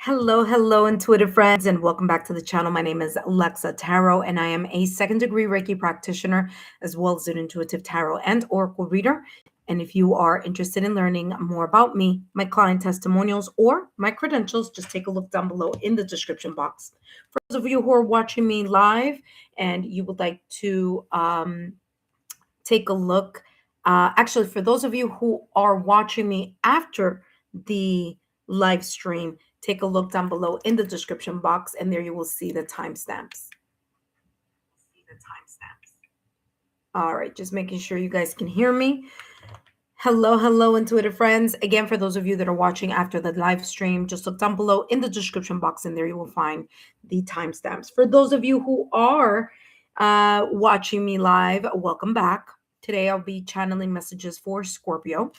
Hello, intuitive friends, and welcome back to the channel. My name is Lexa Tarot, and I am a second degree Reiki practitioner as well as an intuitive tarot and oracle reader. And if you are interested in learning more about me, my client testimonials, or my credentials, just take a look down below in the description box. For those of you who are watching me live and you would like to take a look, actually, for those of you who are watching me after the live stream, take a look down below in the description box, and there you will see the timestamps. All right, just making sure you guys can hear me. Hello, intuitive friends. Again, for those of you that are watching after the live stream, just look down below in the description box, and there you will find the timestamps. For those of you who are watching me live, welcome back. Today, I'll be channeling messages for Scorpio.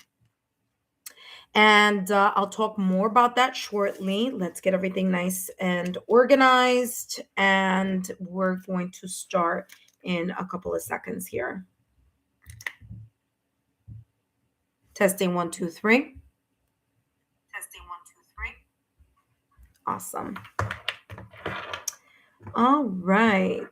And I'll talk more about that shortly. Let's get everything nice and organized. And we're going to start in a couple of seconds here. Testing 1, 2, 3. Testing 1, 2, 3. Awesome. All right.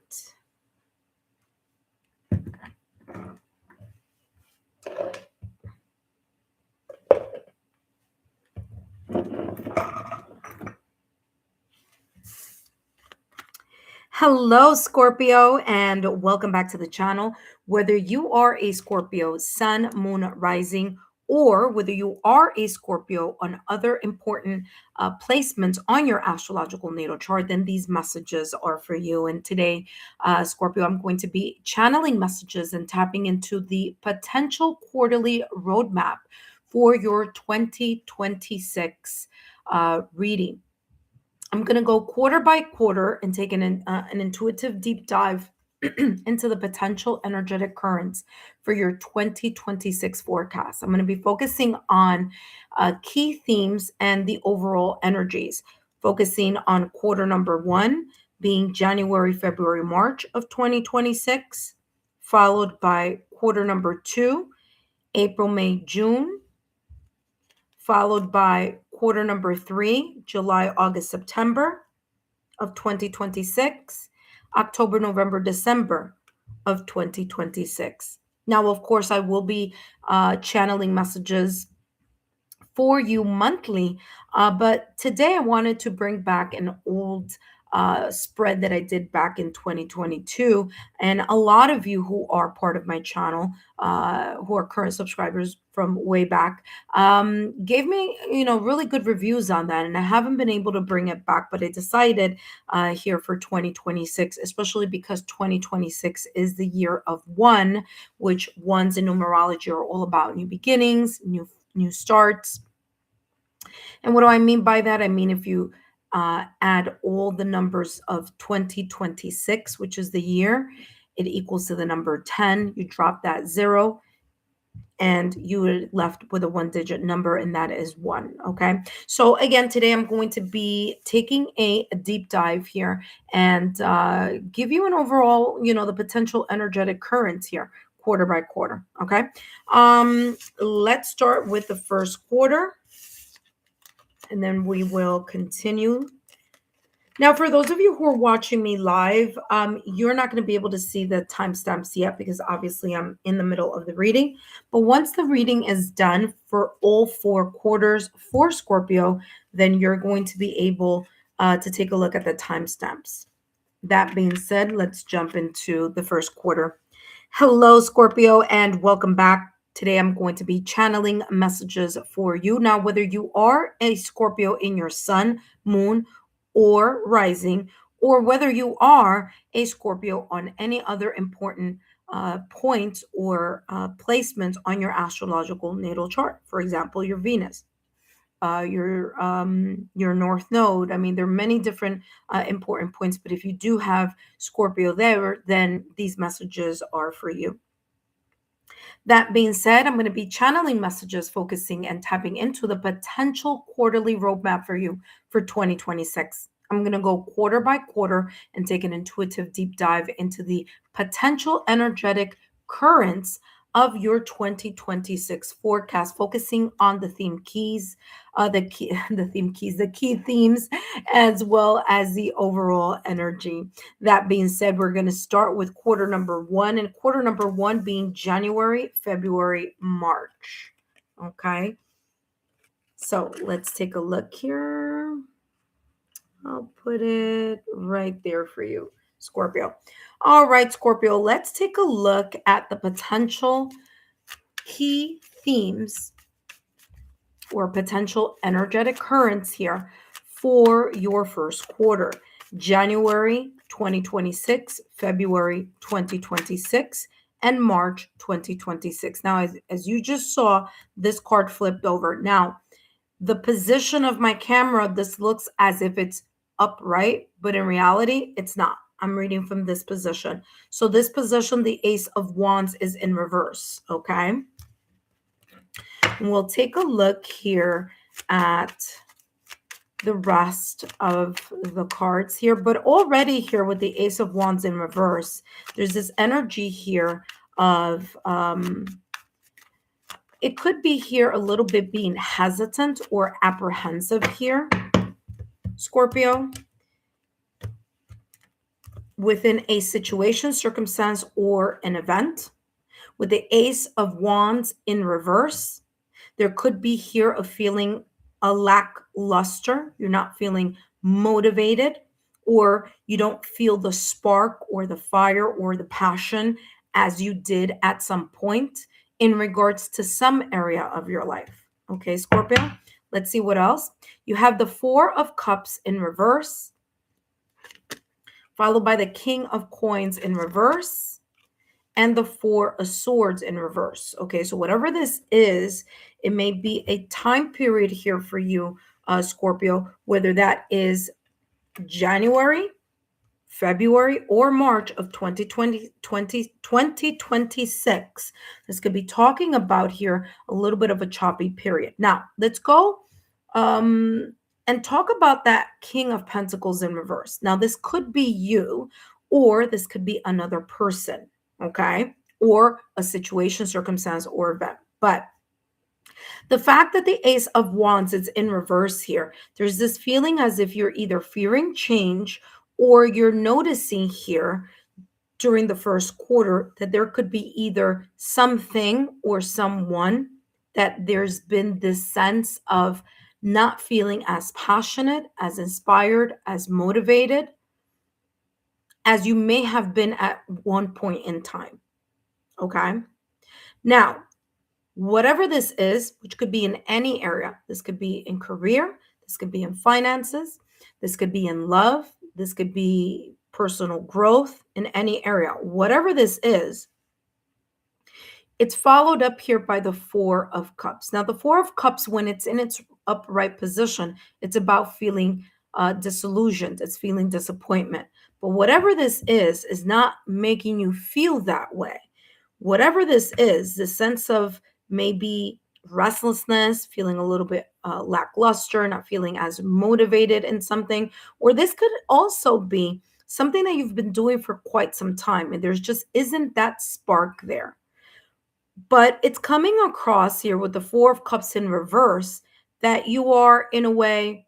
Hello, Scorpio, and welcome back to the channel. Whether you are a Scorpio, sun, moon, rising, or whether you are a Scorpio on other important placements on your astrological natal chart, then these messages are for you. And today, Scorpio, I'm going to be channeling messages and tapping into the potential quarterly roadmap for your 2026 reading. I'm going to go quarter by quarter and take an intuitive deep dive into the potential energetic currents for your 2026 forecast. I'm going to be focusing on key themes and the overall energies, focusing on quarter number 1 being January, February, March of 2026, followed by quarter number 2, April, May, June, followed by quarter number 3, July, August, September of 2026, October, November, December of 2026. Now, of course, I will be channeling messages for you monthly, but today I wanted to bring back an old spread that I did back in 2022. And a lot of you who are part of my channel, who are current subscribers from way back, gave me, really good reviews on that. And I haven't been able to bring it back, but I decided here for 2026, especially because 2026 is the year of one, which ones in numerology are all about new beginnings, new starts. And what do I mean by that? I mean, if you add all the numbers of 2026, which is the year, it equals to the number 10. You drop that 0 and you are left with a 1-digit number, and that is 1. Okay. So again, today I'm going to be taking a deep dive here and give you an overall, the potential energetic currents here, quarter by quarter. Okay. Let's start with the first quarter, and then we will continue. Now, for those of you who are watching me live, you're not going to be able to see the timestamps yet because obviously I'm in the middle of the reading. But once the reading is done for all 4 quarters for Scorpio, then you're going to be able to take a look at the timestamps. That being said, let's jump into the first quarter. Hello, Scorpio, and welcome back. Today, I'm going to be channeling messages for you. Now, whether you are a Scorpio in your sun, moon, or rising, or whether you are a Scorpio on any other important points or placements on your astrological natal chart, for example, your Venus, your North Node. I mean, there are many different important points, but if you do have Scorpio there, then these messages are for you. That being said, I'm going to be channeling messages, focusing and tapping into the potential quarterly roadmap for you for 2026. I'm going to go quarter by quarter and take an intuitive deep dive into the potential energetic currents of your 2026 forecast, focusing on the theme keys, the key themes, as well as the overall energy. That being said, we're going to start with quarter number one, and quarter number one being January, February, March. Okay. So let's take a look here. I'll put it right there for you, Scorpio. All right, Scorpio, let's take a look at the potential key themes or potential energetic currents here for your first quarter. January 2026, February 2026, and March 2026. Now, as you just saw, this card flipped over. Now, the position of my camera, this looks as if it's upright, but in reality, it's not. I'm reading from this position. So this position, the Ace of Wands, is in reverse, okay? And we'll take a look here at the rest of the cards here. But already here with the Ace of Wands in reverse, there's this energy here of it could be here a little bit being hesitant or apprehensive here, Scorpio, within a situation, circumstance, or an event. With the Ace of Wands in reverse, there could be here a feeling a lackluster. You're not feeling motivated, or you don't feel the spark or the fire or the passion as you did at some point in regards to some area of your life. Okay, Scorpio, let's see what else. You have the Four of Cups in reverse, followed by the King of Coins in reverse, and the Four of Swords in reverse. Okay, so whatever this is, it may be a time period here for you, Scorpio, whether that is January, February, or March of 2026. This could be talking about here a little bit of a choppy period. Now, let's go and talk about that King of Pentacles in reverse. Now, this could be you, or this could be another person, okay? Or a situation, circumstance, or event. But the fact that the Ace of Wands is in reverse here, there's this feeling as if you're either fearing change, or you're noticing here during the first quarter that there could be either something or someone that there's been this sense of not feeling as passionate, as inspired, as motivated as you may have been at one point in time. Okay. Now, whatever this is, which could be in any area, this could be in career, this could be in finances, this could be in love, this could be personal growth in any area. Whatever this is, it's followed up here by the Four of Cups. Now, the Four of Cups, when it's in its upright position, it's about feeling disillusioned. It's feeling disappointment. But whatever this is not making you feel that way. Whatever this is, the sense of maybe restlessness, feeling a little bit lackluster, not feeling as motivated in something, or this could also be something that you've been doing for quite some time and there's just isn't that spark there. But it's coming across here with the Four of Cups in reverse that you are in a way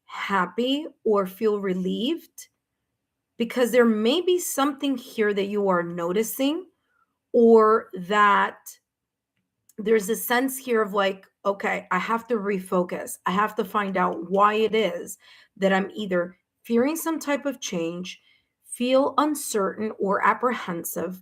happy or feel relieved, because there may be something here that you are noticing, or that there's a sense here of like, okay, I have to refocus. I have to find out why it is that I'm either fearing some type of change, feel uncertain or apprehensive,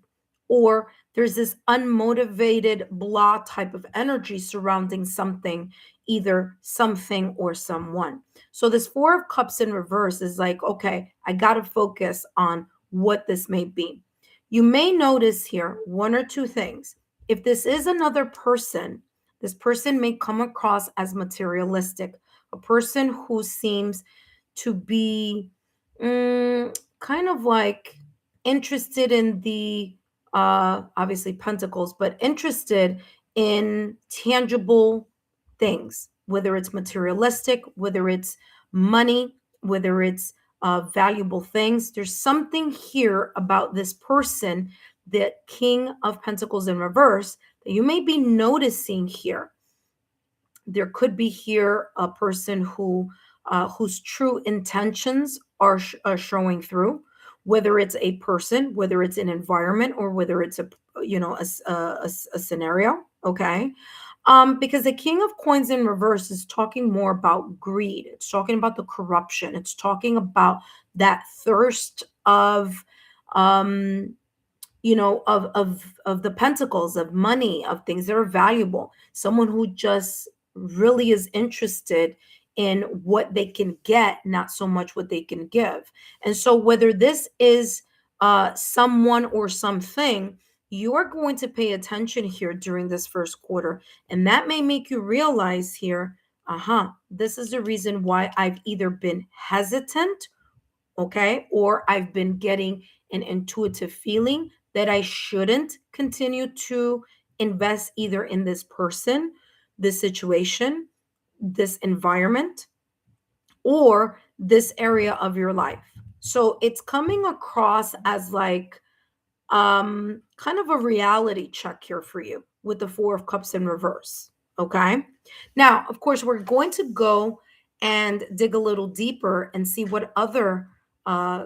or there's this unmotivated blah type of energy surrounding something, either something or someone. So this Four of Cups in reverse is like, okay, I got to focus on what this may be. You may notice here one or two things. If this is another person, this person may come across as materialistic, a person who seems to be kind of like interested in the obviously pentacles, but interested in tangible things, whether it's materialistic, whether it's money, whether it's valuable things. There's something here about this person the King of Pentacles in reverse that you may be noticing here. There could be here a person whose true intentions are showing through, whether it's a person, whether it's an environment, or whether it's a scenario. Okay. Because the King of Coins in reverse is talking more about greed. It's talking about the corruption. It's talking about that thirst of of the pentacles, of money, of things that are valuable. Someone who just really is interested in what they can get, not so much what they can give. And so whether this is someone or something, you are going to pay attention here during this first quarter, and that may make you realize here, this is the reason why I've either been hesitant, okay, or I've been getting an intuitive feeling that I shouldn't continue to invest either in this person, this situation, this environment, or this area of your life. So it's coming across as like kind of a reality check here for you with the Four of Cups in reverse. Okay. Now, of course, we're going to go and dig a little deeper and see what other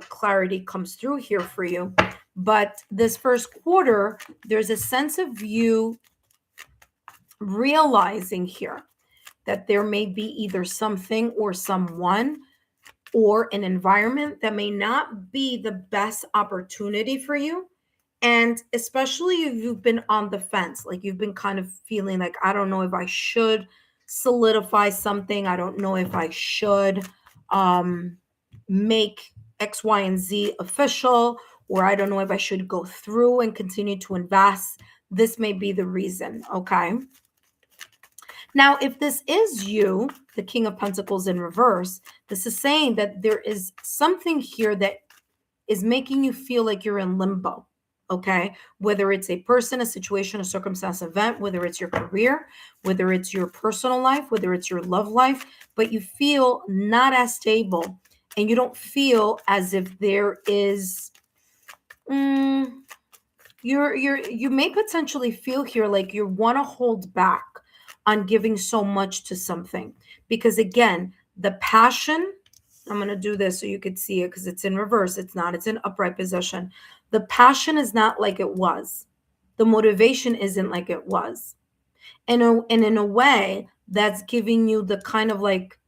clarity comes through here for you. But this first quarter, there's a sense of you realizing here that there may be either something or someone or an environment that may not be the best opportunity for you. And especially if you've been on the fence, like you've been kind of feeling like, I don't know if I should solidify something. I don't know if I should make X, Y, and Z official, or I don't know if I should go through and continue to invest. This may be the reason. Okay. Now, if this is you, the King of Pentacles in reverse, this is saying that there is something here that is making you feel like you're in limbo. Okay. Whether it's a person, a situation, a circumstance, event, whether it's your career, whether it's your personal life, whether it's your love life, but you feel not as stable and you don't feel as if there is, you may potentially feel here like you want to hold back on giving so much to something. Because again, the passion, I'm going to do this so you could see it because it's in reverse. It's in upright position. The passion is not like it was. The motivation isn't like it was. And in a way, that's giving you the kind of like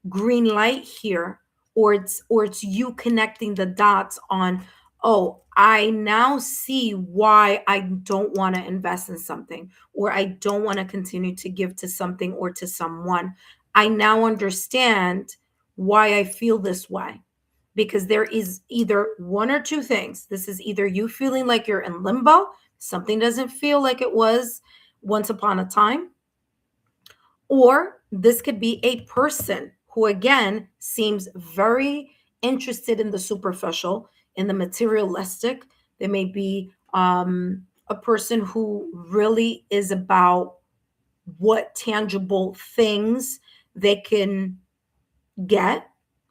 green light here, or it's you connecting the dots on, oh, I now see why I don't want to invest in something, or I don't want to continue to give to something or to someone. I now understand why I feel this way, because there is either one or two things. This is either you feeling like you're in limbo, something doesn't feel like it was once upon a time, or this could be a person who, again, seems very interested in the superficial, in the materialistic. They may be a person who really is about what tangible things they can get.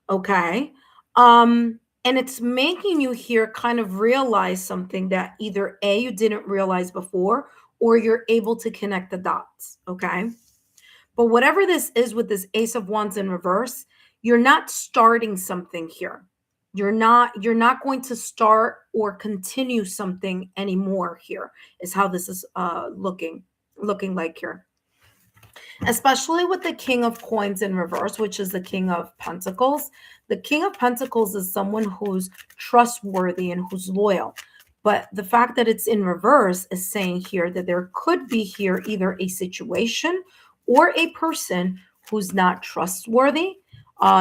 Okay. And it's making you here kind of realize something that either A, you didn't realize before, or you're able to connect the dots. Okay. But whatever this is with this Ace of Wands in reverse, you're not starting something here. You're not going to start or continue something anymore here, is how this is looking like here. Especially with the King of Coins in reverse, which is the King of Pentacles. The King of Pentacles is someone who's trustworthy and who's loyal. But the fact that it's in reverse is saying here that there could be here either a situation or a person who's not trustworthy.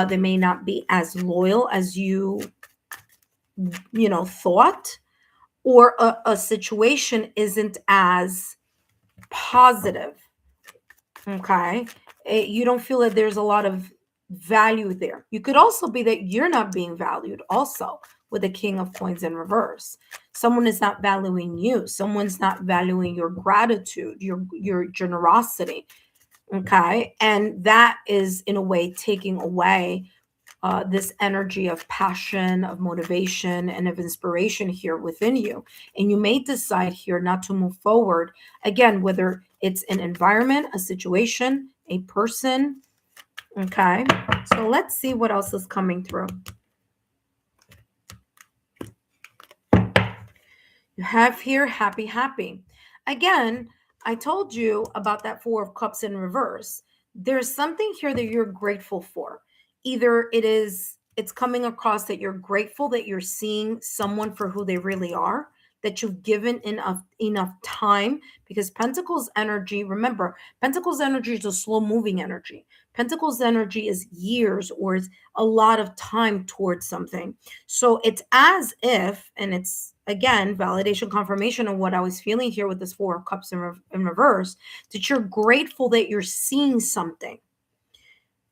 They may not be as loyal as you thought, or a situation isn't as positive. Okay. You don't feel that there's a lot of value there. You could also be that you're not being valued also with the King of Coins in reverse. Someone is not valuing you. Someone's not valuing your gratitude, your generosity. Okay. And that is in a way taking away this energy of passion, of motivation, and of inspiration here within you. And you may decide here not to move forward. Again, whether it's an environment, a situation, a person. Okay. So let's see what else is coming through. You have here happy, happy. Again, I told you about that Four of Cups in reverse. There's something here that you're grateful for. Either it's coming across that you're grateful that you're seeing someone for who they really are, that you've given enough time, because Pentacles energy, remember, Pentacles energy is a slow moving energy. Pentacles energy is years or is a lot of time towards something. So it's as if, and it's again, validation, confirmation of what I was feeling here with this Four of Cups in reverse, that you're grateful that you're seeing something.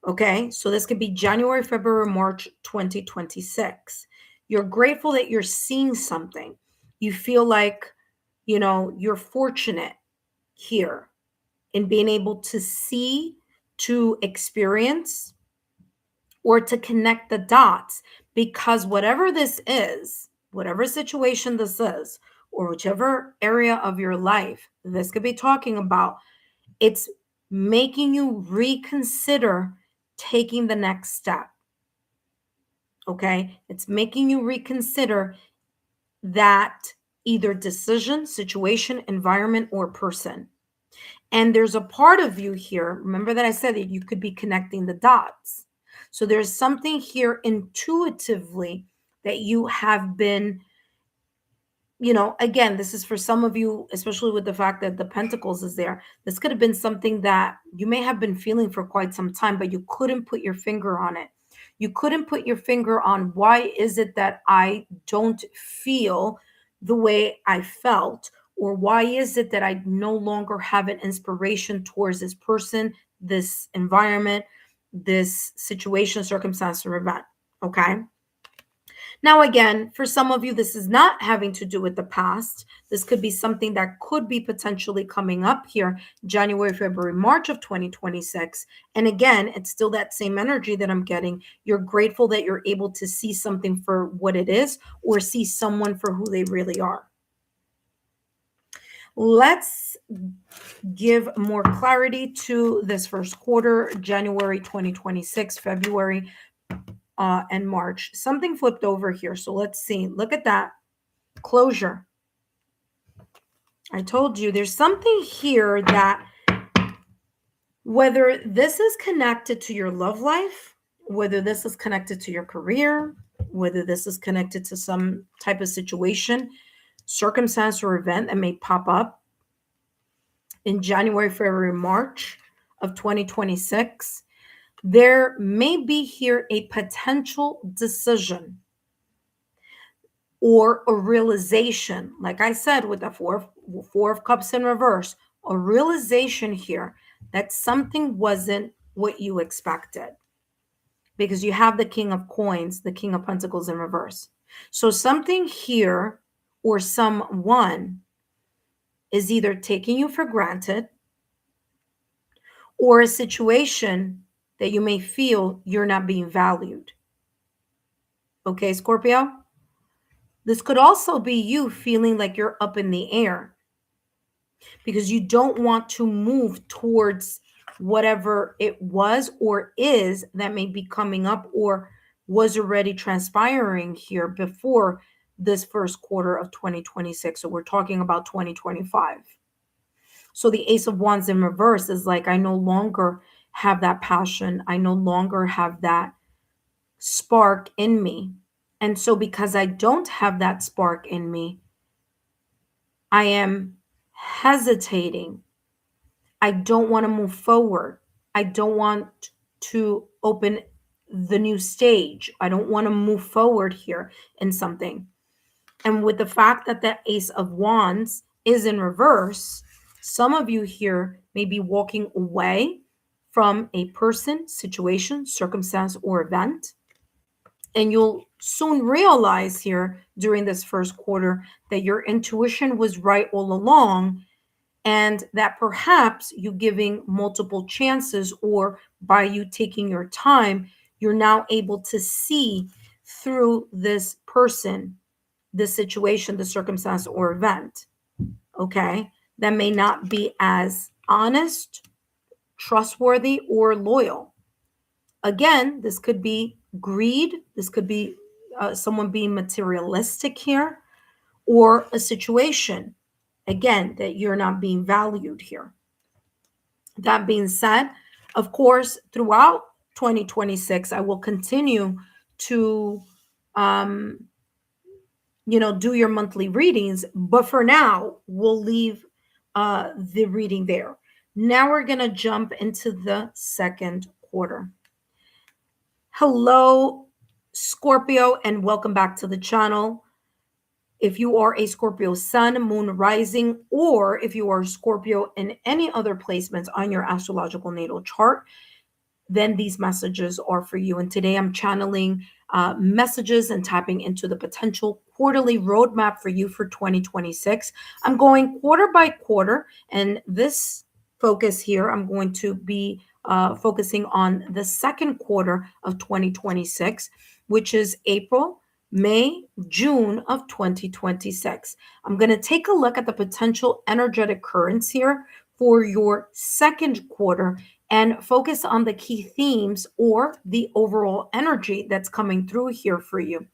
Okay, so this could be January, February, March 2026. You're grateful that you're seeing something. You feel like, you're fortunate here in being able to see, to experience, or to connect the dots, because whatever this is, whatever situation this is, or whichever area of your life this could be talking about, it's making you reconsider taking the next step. Okay? It's making you reconsider that either decision, situation, environment, or person. And there's a part of you here, remember that I said that you could be connecting the dots. So there's something here intuitively that you have been, again, this is for some of you, especially with the fact that the Pentacles is there. This could have been something that you may have been feeling for quite some time, but you couldn't put your finger on it. You couldn't put your finger on why is it that I don't feel the way I felt, or why is it that I no longer have an inspiration towards this person, this environment, this situation, circumstance, or event. Okay. Now, again, for some of you, this is not having to do with the past. This could be something that could be potentially coming up here, January, February, March of 2026. And again, it's still that same energy that I'm getting. You're grateful that you're able to see something for what it is, or see someone for who they really are. Let's give more clarity to this first quarter, January 2026, February, and March. Something flipped over here. So let's see. Look at that. Closure. I told you there's something here that, whether this is connected to your love life, whether this is connected to your career, whether this is connected to some type of situation, circumstance, or event that may pop up in January, February, March of 2026, there may be here a potential decision or a realization. Like I said, with the four of Cups in reverse, a realization here that something wasn't what you expected, because you have the King of Coins, the King of Pentacles in reverse. So something here or someone is either taking you for granted, or a situation that you may feel you're not being valued. Okay, Scorpio? This could also be you feeling like you're up in the air because you don't want to move towards whatever it was or is that may be coming up or was already transpiring here before this first quarter of 2026. So we're talking about 2025. So the Ace of Wands in reverse is like, I no longer have that passion. I no longer have that spark in me. And so because I don't have that spark in me, I am hesitating. I don't want to move forward. I don't want to open the new stage. I don't want to move forward here in something. And with the fact that the Ace of Wands is in reverse, some of you here may be walking away from a person, situation, circumstance, or event. And you'll soon realize here during this first quarter that your intuition was right all along, and that perhaps you giving multiple chances, or by you taking your time, You're now able to see through this person, the situation, the circumstance, or event, okay, that may not be as honest, trustworthy, or loyal. Again, this could be greed. This could be someone being materialistic here, or a situation, again, that you're not being valued here. That being said, of course, throughout 2026, I will continue to, um, do your monthly readings. But for now, we'll leave the reading there. Now we're going to jump into the second quarter. Hello, Scorpio, and welcome back to the channel. If you are a Scorpio sun, moon, rising, or if you are Scorpio in any other placements on your astrological natal chart, then these messages are for you. And today I'm channeling messages and tapping into the potential quarterly roadmap for you for 2026. I'm going quarter by quarter, and this focus here, I'm going to be focusing on the second quarter of 2026, which is April, May, June of 2026. I'm going to take a look at the potential energetic currents here for your second quarter and focus on the key themes or the overall energy that's coming through here for you.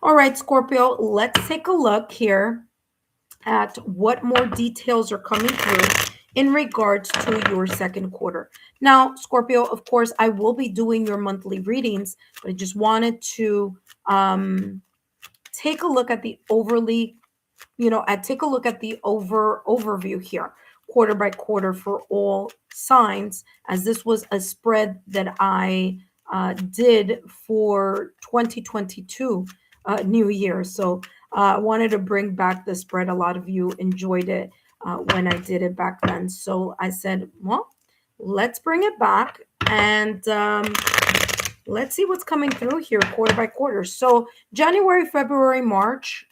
All right, Scorpio, let's take a look here at what more details are coming through in regards to your second quarter. Now, Scorpio, of course, I will be doing your monthly readings, but I just wanted to take a look at the take a look at the overview here, quarter by quarter for all signs, as this was a spread that I did for 2022 New Year. So I wanted to bring back the spread. A lot of you enjoyed it when I did it back then. So I said, well, let's bring it back and let's see what's coming through here quarter by quarter. So January, February, March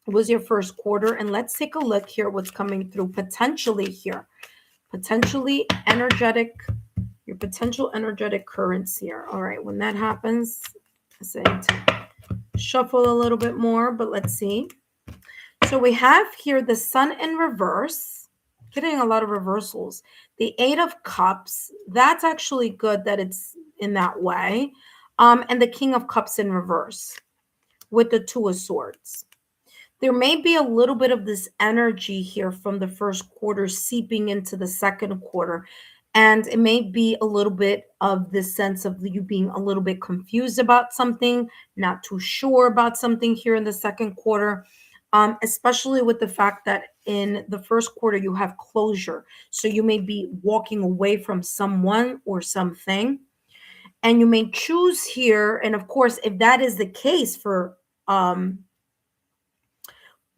was your first quarter, and let's take a look here what's coming through potentially here. Potentially energetic, your potential energetic currents here. All right, when that happens, I say to shuffle a little bit more, but let's see. So we have here the Sun in reverse, getting a lot of reversals. The Eight of Cups, that's actually good that it's in that way. And the King of Cups in reverse with the Two of Swords. There may be a little bit of this energy here from the first quarter seeping into the second quarter. And it may be a little bit of this sense of you being a little bit confused about something, not too sure about something here in the second quarter, especially with the fact that in the first quarter you have closure. So you may be walking away from someone or something. And you may choose here. And of course, if that is the case for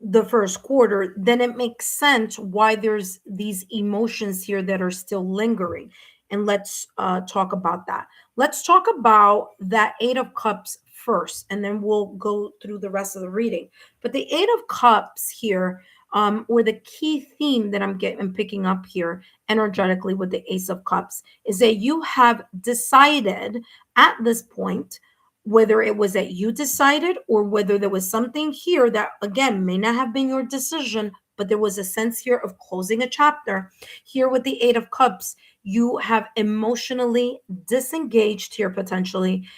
the first quarter, then it makes sense why there's these emotions here that are still lingering. And let's talk about that. Let's talk about that Eight of Cups first, and then we'll go through the rest of the reading. But the Eight of Cups here, or the key theme that I'm picking up here energetically with the Ace of Cups, is that you have decided at this point, whether it was that you decided or whether there was something here that, again, may not have been your decision, but there was a sense here of closing a chapter. Here with the Eight of Cups, you have emotionally disengaged here potentially,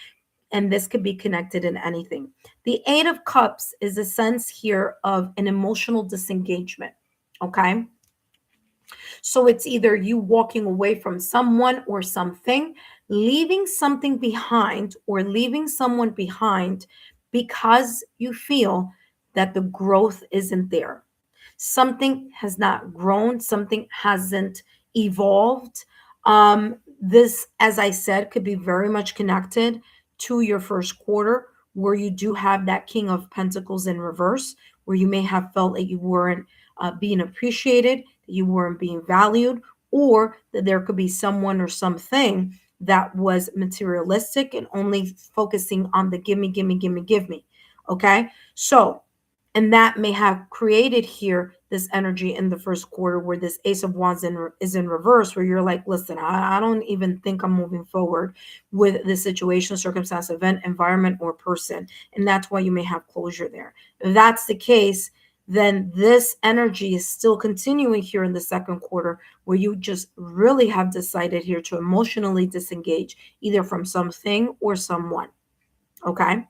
and this could be connected in anything. The Eight of Cups is a sense here of an emotional disengagement, okay? So it's either you walking away from someone or something, leaving something behind or leaving someone behind because you feel that the growth isn't there. Something has not grown, something hasn't evolved. This, as I said, could be very much connected to your first quarter, where you do have that King of Pentacles in reverse, where you may have felt that you weren't being appreciated, that you weren't being valued, or that there could be someone or something that was materialistic and only focusing on the give me, give me, give me, give me. Okay. So And that may have created here this energy in the first quarter where this Ace of Wands is in reverse, where you're like, listen, I don't even think I'm moving forward with this situation, circumstance, event, environment, or person. And that's why you may have closure there. If that's the case, then this energy is still continuing here in the second quarter, where you just really have decided here to emotionally disengage either from something or someone. Okay.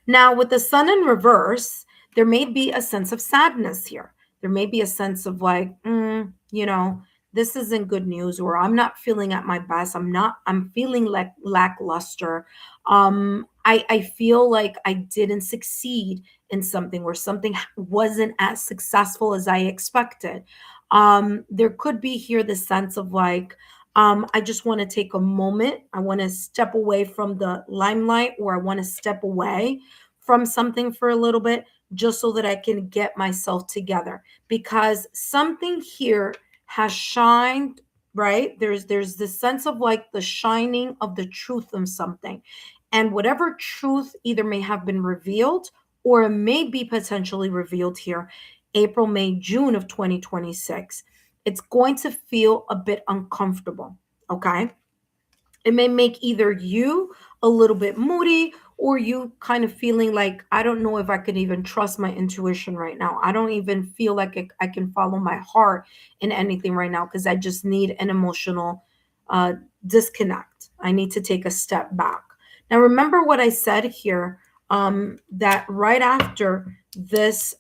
Now, with the sun in reverse, there may be a sense of sadness here. There may be a sense of like, this isn't good news, or I'm not feeling at my best. I'm feeling like lackluster. I feel like I didn't succeed in something, or something wasn't as successful as I expected. There could be here the sense of like, I just want to take a moment. I want to step away from the limelight, or I want to step away from something for a little bit, just so that I can get myself together, because something here has shined, right? There's this sense of like the shining of the truth of something. And whatever truth either may have been revealed, or it may be potentially revealed here, April, May, June of 2026, it's going to feel a bit uncomfortable. Okay. It may make either you a little bit moody, or you kind of feeling like, I don't know if I can even trust my intuition right now. I don't even feel like I can follow my heart in anything right now, because I just need an emotional uh, disconnect. I need to take a step back. Now, remember what I said here, that right after this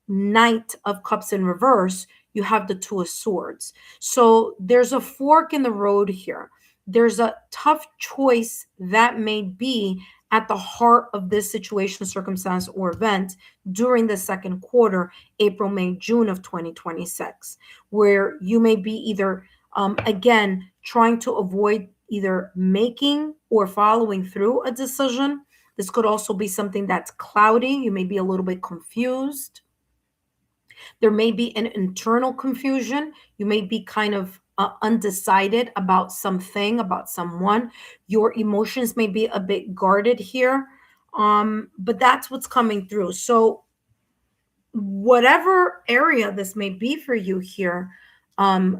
Knight of Cups in reverse, you have the Two of Swords. So there's a fork in the road here. There's a tough choice that may be at the heart of this situation, circumstance, or event during the second quarter, April, May, June of 2026, where you may be either, again, trying to avoid either making or following through a decision. This could also be something that's cloudy. You may be a little bit confused. There may be an internal confusion. You may be kind of undecided about something, about someone. Your emotions may be a bit guarded here. But that's what's coming through. So, whatever area this may be for you here,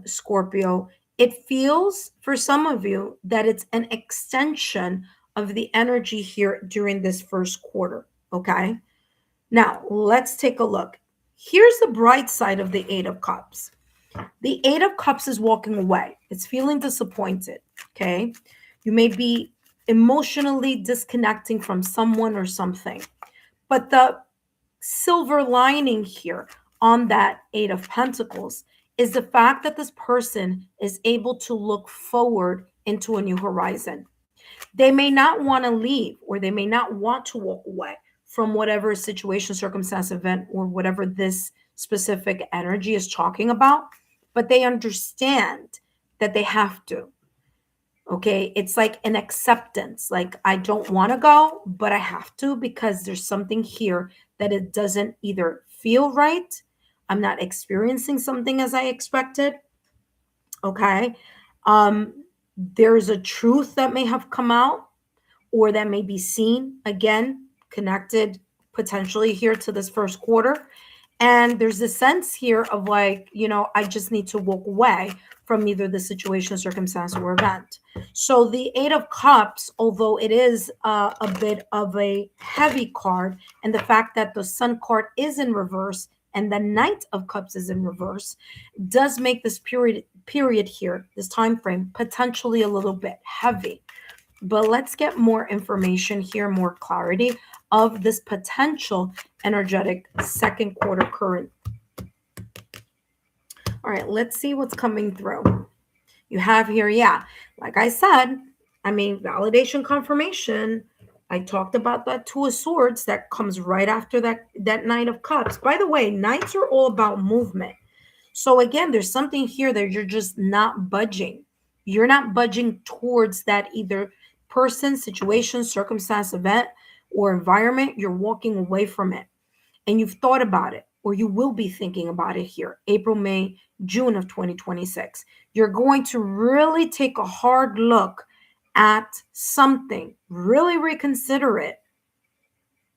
Scorpio, it feels for some of you that it's an extension of the energy here during this first quarter. Okay. Now, let's take a look. Here's the bright side of the Eight of Cups. The Eight of Cups is walking away. It's feeling disappointed, okay? You may be emotionally disconnecting from someone or something. But the silver lining here on that Eight of Pentacles is the fact that this person is able to look forward into a new horizon. They may not want to leave, or they may not want to walk away from whatever situation, circumstance, event, or whatever this specific energy is talking about, but they understand that they have to. Okay. It's like an acceptance. Like, I don't want to go, but I have to, because there's something here that it doesn't either feel right. I'm not experiencing something as I expected. Okay. There's a truth that may have come out, or that may be seen, again, connected potentially here to this first quarter. And there's a sense here of like, I just need to walk away from either the situation, circumstance, or event. So the Eight of Cups, although it is a bit of a heavy card, and the fact that the Sun card is in reverse and the Knight of Cups is in reverse, does make this period here, this time frame, potentially a little bit heavy. But let's get more information here, more clarity of this potential energetic second quarter current. All right, let's see what's coming through. You have here, like I said, validation, confirmation. I talked about that Two of Swords that comes right after that Knight of Cups. By the way, Knights are all about movement. So again, there's something here that you're just not budging. You're not budging towards that either person, situation, circumstance, event, or environment. You're walking away from it. And you've thought about it, or you will be thinking about it here, April, May, June of 2026. You're going to really take a hard look at something, really reconsider it,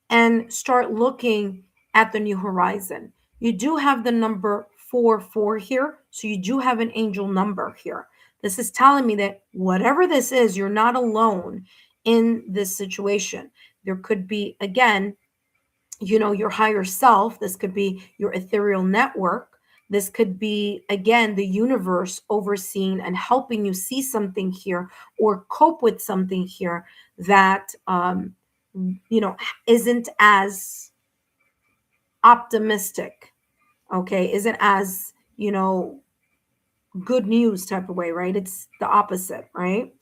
and start looking at the new horizon. You do have the number 4 here, so you do have an angel number here. This is telling me that whatever this is, you're not alone in this situation. There could be, again, your higher self. This could be your ethereal network. This could be, again, the universe overseeing and helping you see something here or cope with something here that, isn't as optimistic, okay, isn't as, good news type of way, right? It's the opposite, right?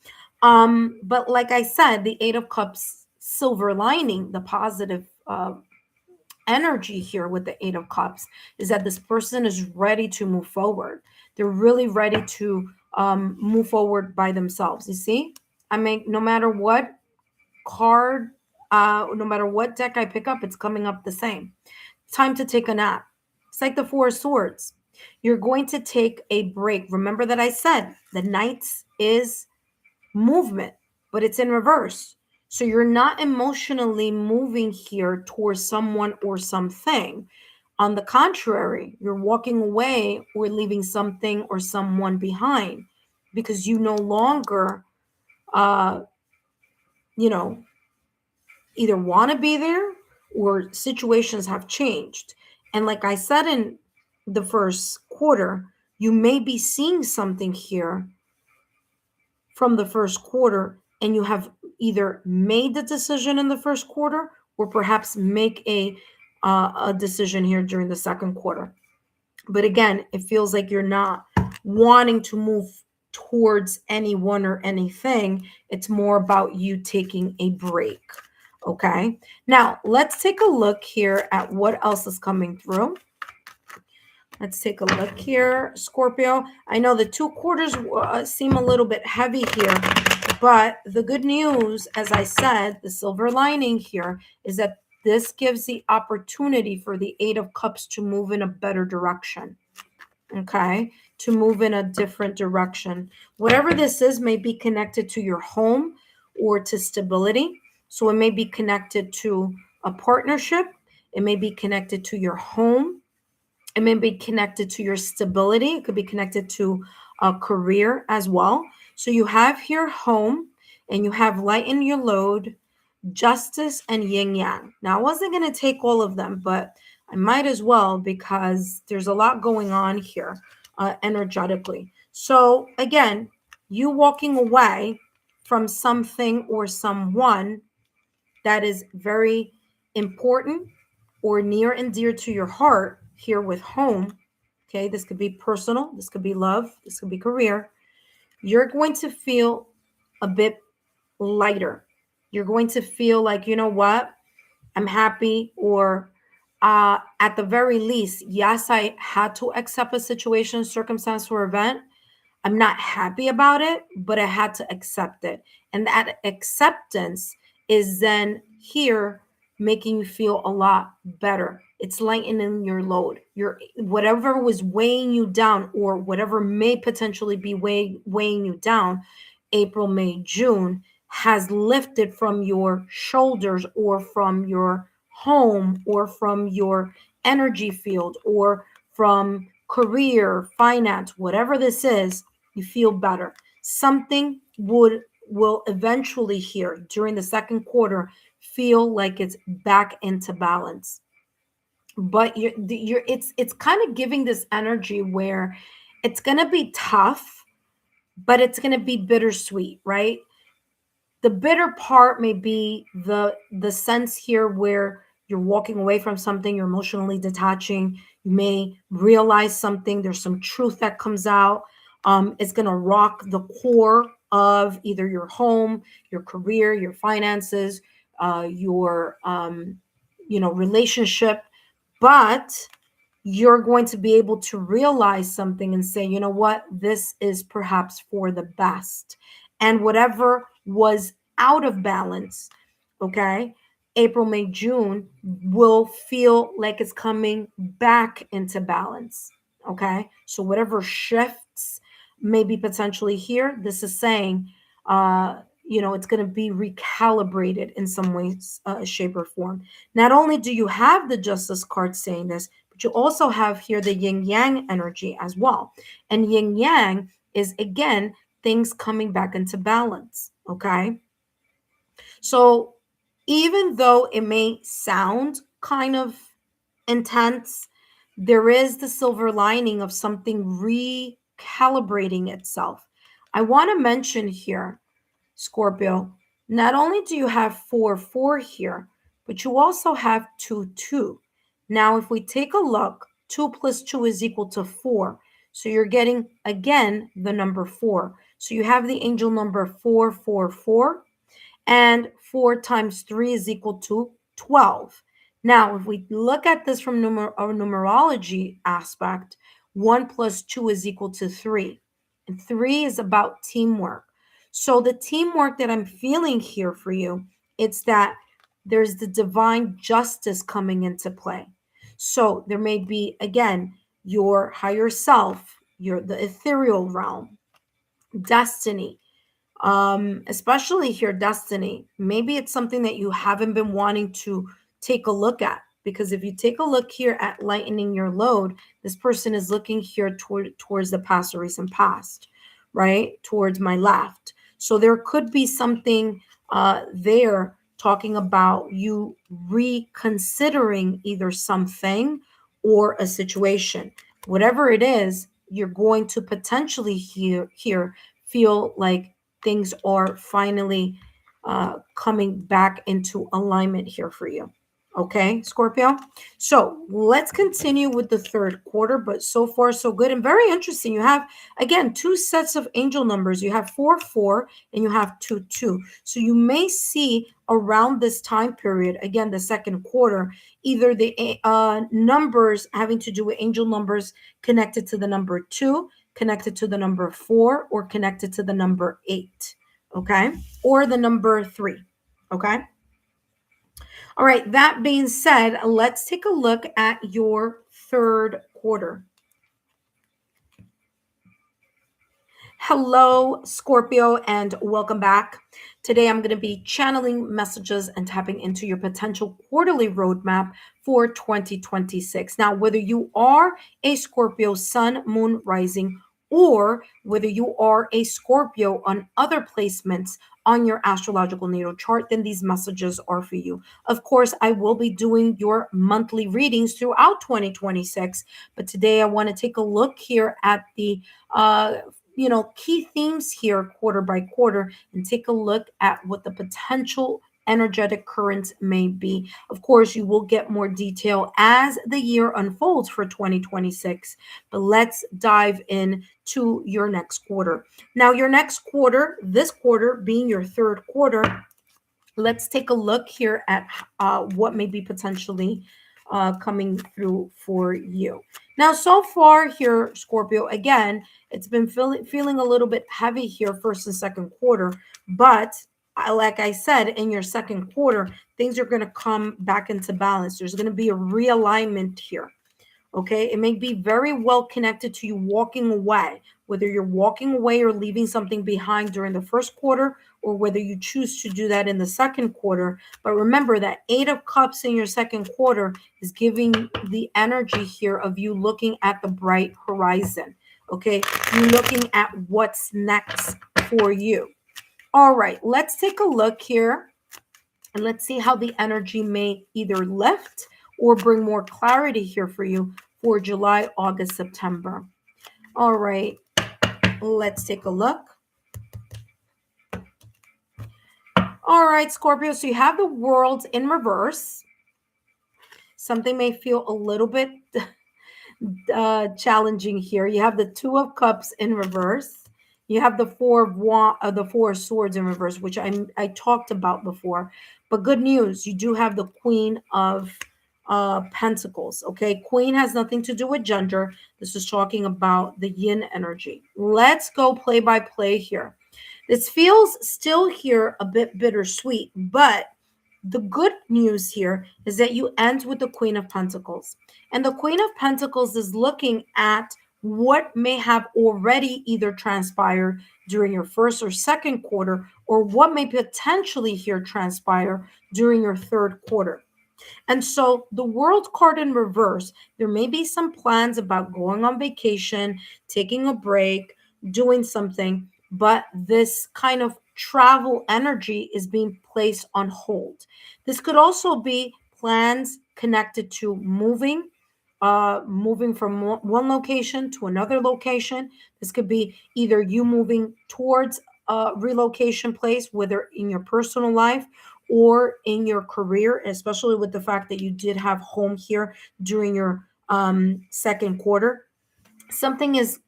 But like I said, the Eight of Cups silver lining, the positive energy here with the Eight of Cups is that this person is ready to move forward. They're really ready to move forward by themselves. You see, I mean, no matter what card, no matter what deck I pick up, it's coming up the same. Time to take a nap. It's like the Four of Swords. You're going to take a break. Remember that I said the Knights is movement, but it's in reverse. So you're not emotionally moving here towards someone or something. On the contrary, you're walking away or leaving something or someone behind because you no longer, uh, you know, either want to be there or situations have changed. And like I said in the first quarter, you may be seeing something here from the first quarter and you have either made the decision in the first quarter or perhaps make a decision here during the second quarter. But again, it feels like you're not wanting to move towards anyone or anything. It's more about you taking a break. Okay. Now let's take a look here at what else is coming through. Let's take a look here, Scorpio. I know the 2 quarters seem a little bit heavy here, but the good news, as I said, the silver lining here is that this gives the opportunity for the Eight of Cups to move in a better direction. Okay, to move in a different direction. Whatever this is may be connected to your home or to stability. So it may be connected to a partnership. It may be connected to your home. It may be connected to your stability. It could be connected to a career as well. So you have here home and you have lighten your load, justice, and yin yang. Now, I wasn't going to take all of them, but I might as well because there's a lot going on here energetically. So again, you walking away from something or someone that is very important or near and dear to your heart here with home. Okay, this could be personal, this could be love, this could be career. You're going to feel a bit lighter. You're going to feel like, you know what? I'm happy, or at the very least, yes, I had to accept a situation, circumstance, or event. I'm not happy about it, but I had to accept it. And that acceptance is then here making you feel a lot better. It's lightening your load. Your whatever was weighing you down or whatever may potentially be weighing you down, April, May, June has lifted from your shoulders or from your home or from your energy field or from career, finance, whatever this is, you feel better. Something will eventually here during the second quarter feel like it's back into balance. But it's kind of giving this energy where it's going to be tough, but it's going to be bittersweet, right? The bitter part may be the sense here where you're walking away from something, you're emotionally detaching, you may realize something, there's some truth that comes out. It's going to rock the core of either your home, your career, your finances, your relationship, but you're going to be able to realize something and say, you know what, this is perhaps for the best. And whatever was out of balance, okay, April, May, June will feel like it's coming back into balance. Okay. So whatever shifts maybe potentially here, this is saying it's going to be recalibrated in some way, shape, or form. Not only do you have the Justice card saying this, but you also have here the yin yang energy as well. And yin yang is, again, things coming back into balance. Okay. So even though it may sound kind of intense, there is the silver lining of something recalibrating itself. I want to mention here, Scorpio, not only do you have 4 4 here, but you also have 2 2. Now, if we take a look, 2 plus 2 is equal to 4. So you're getting, again, the number 4. So you have the angel number 444, and 4 times 3 is equal to 12. Now, if we look at this from a numerology aspect, 1 plus 2 is equal to 3. And 3 is about teamwork. So the teamwork that I'm feeling here for you, it's that there's the divine justice coming into play. So there may be, again, your higher self, the ethereal realm, destiny, especially here, destiny. Maybe it's something that you haven't been wanting to take a look at, because if you take a look here at lightening your load, this person is looking here towards the past or recent past, right, towards my left. So there could be something there talking about you reconsidering either something or a situation. Whatever it is, you're going to potentially here feel like things are finally coming back into alignment here for you. Okay, Scorpio. So let's continue with the third quarter, but so far so good and very interesting. You have, again, 2 sets of angel numbers. You have 4 4 and you have 2 2. So you may see around this time period, again, the second quarter, either the numbers having to do with angel numbers connected to the number 2, connected to the number 4, or connected to the number 8, okay, or the number 3, okay. All right, that being said, let's take a look at your third quarter. Hello, Scorpio, and welcome back. Today, I'm going to be channeling messages and tapping into your potential quarterly roadmap for 2026. Now, whether you are a Scorpio sun, moon, rising, or whether you are a Scorpio on other placements on your astrological natal chart, then these messages are for you. Of course, I will be doing your monthly readings throughout 2026, but today I want to take a look here at the key themes here quarter by quarter and take a look at what the potential energetic currents may be. Of course, you will get more detail as the year unfolds for 2026, but let's dive in to your next quarter. Now, your next quarter, this quarter being your third quarter, let's take a look here at what may be potentially coming through for you. Now, so far here, Scorpio, again, it's been feeling a little bit heavy here, first and second quarter. But like I said, in your second quarter, things are going to come back into balance. There's going to be a realignment here. Okay, it may be very well connected to you walking away, whether you're walking away or leaving something behind during the first quarter, or whether you choose to do that in the second quarter. But remember that 8 of Cups in your second quarter is giving the energy here of you looking at the bright horizon. Okay, you looking at what's next for you. All right, let's take a look here and let's see how the energy may either lift or bring more clarity here for you for July, August, September. All right, let's take a look. All right, Scorpio, so you have the world in reverse. Something may feel a little bit challenging here. You have the 2 of Cups in reverse. You have the 4 of the 4 of Swords in reverse, which I talked about before. But good news, you do have the Queen of Pentacles. Okay, Queen has nothing to do with gender. This is talking about the yin energy. Let's go play by play here. This feels still here a bit bittersweet, but the good news here is that you end with the Queen of Pentacles. And the Queen of Pentacles is looking at what may have already either transpired, during your first or second quarter, or what may potentially here transpire during your third quarter. And so the world card in reverse, there may be some plans about going on vacation, taking a break, doing something, but this kind of travel energy is being placed on hold. This could also be plans connected to moving from one location to another location. This could be either you moving towards a relocation place, whether in your personal life or in your career, especially with the fact that you did have home here during your second quarter. Something is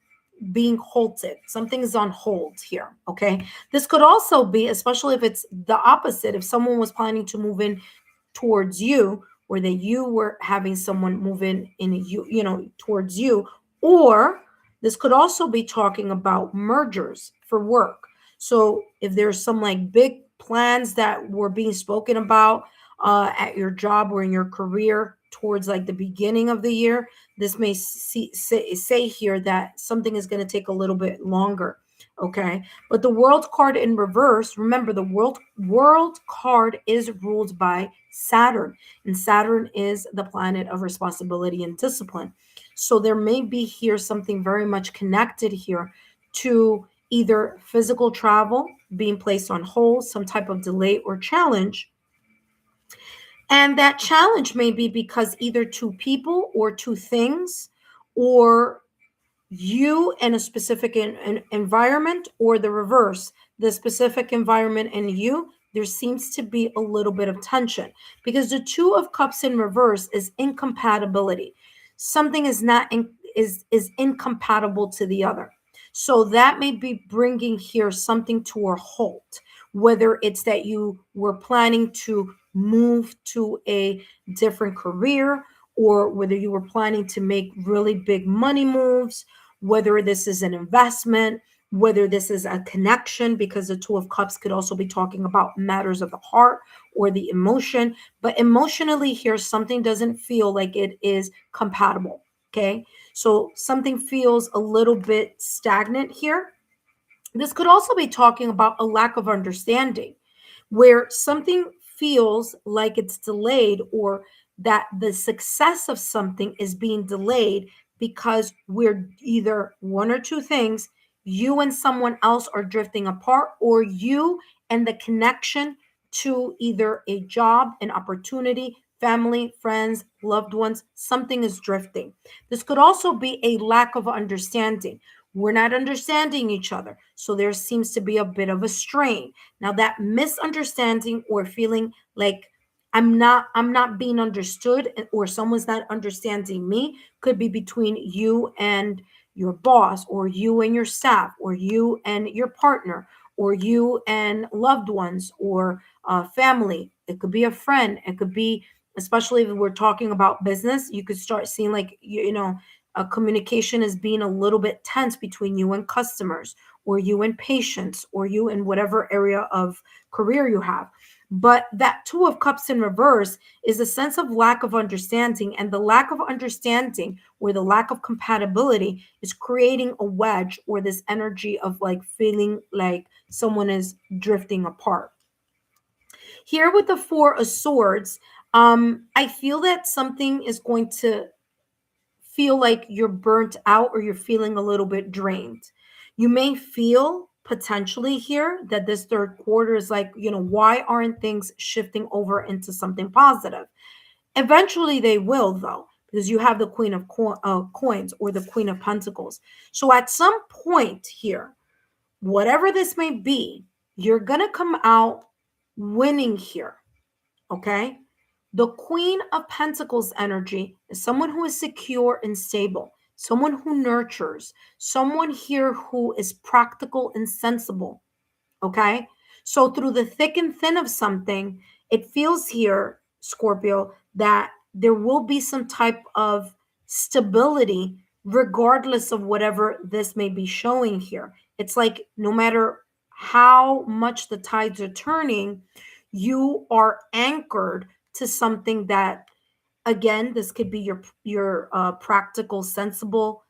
being halted, something is on hold here. Okay, this could also be, especially if it's the opposite, if someone was planning to move in towards you, or that you were having someone move in you towards you, or this could also be talking about mergers for work. So if there's some like big plans that were being spoken about at your job or in your career towards like the beginning of the year, this may say here that something is going to take a little bit longer. Okay, but the world card in reverse, remember the world card is ruled by Saturn, and Saturn is the planet of responsibility and discipline. So there may be here something very much connected here to either physical travel being placed on hold, some type of delay or challenge. And that challenge may be because either two people or two things, or you in a specific environment, or the reverse, the specific environment and you, there seems to be a little bit of tension, because the two of cups in reverse is incompatibility. Something is not is incompatible to the other. So that may be bringing here something to a halt, whether it's that you were planning to move to a different career, or whether you were planning to make really big money moves, whether this is an investment, whether this is a connection, because the Two of Cups could also be talking about matters of the heart or the emotion. But emotionally, here, something doesn't feel like it is compatible. Okay. So something feels a little bit stagnant here. This could also be talking about a lack of understanding, where something feels like it's delayed, or that the success of something is being delayed because we're either one or two things, you and someone else are drifting apart, or you and the connection to either a job, an opportunity, family, friends, loved ones, something is drifting. This could also be a lack of understanding. We're not understanding each other. So there seems to be a bit of a strain. Now that misunderstanding or feeling like I'm not being understood, or someone's not understanding me, could be between you and your boss, or you and your staff, or you and your partner, or you and loved ones, or family. It could be a friend. It could be, especially if we're talking about business, you could start seeing like communication is being a little bit tense between you and customers, or you and patients, or you in whatever area of career you have. But that Two of Cups in reverse is a sense of lack of understanding, and the lack of understanding or the lack of compatibility is creating a wedge, or this energy of like feeling like someone is drifting apart. Here with the Four of Swords, I feel that something is going to feel like you're burnt out, or you're feeling a little bit drained. You may feel potentially here that this third quarter is like, why aren't things shifting over into something positive? Eventually they will, though, because you have the Queen of Coins, or the Queen of Pentacles. So at some point here, whatever this may be, you're going to come out winning here. Okay. The Queen of Pentacles energy is someone who is secure and stable, someone who nurtures, someone here who is practical and sensible. Okay. So through the thick and thin of something, it feels here, Scorpio, that there will be some type of stability regardless of whatever this may be showing here. It's like no matter how much the tides are turning, you are anchored to something that, again, this could be your practical, sensible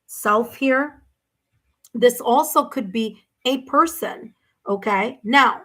self here, This also could be a person. Okay. Now,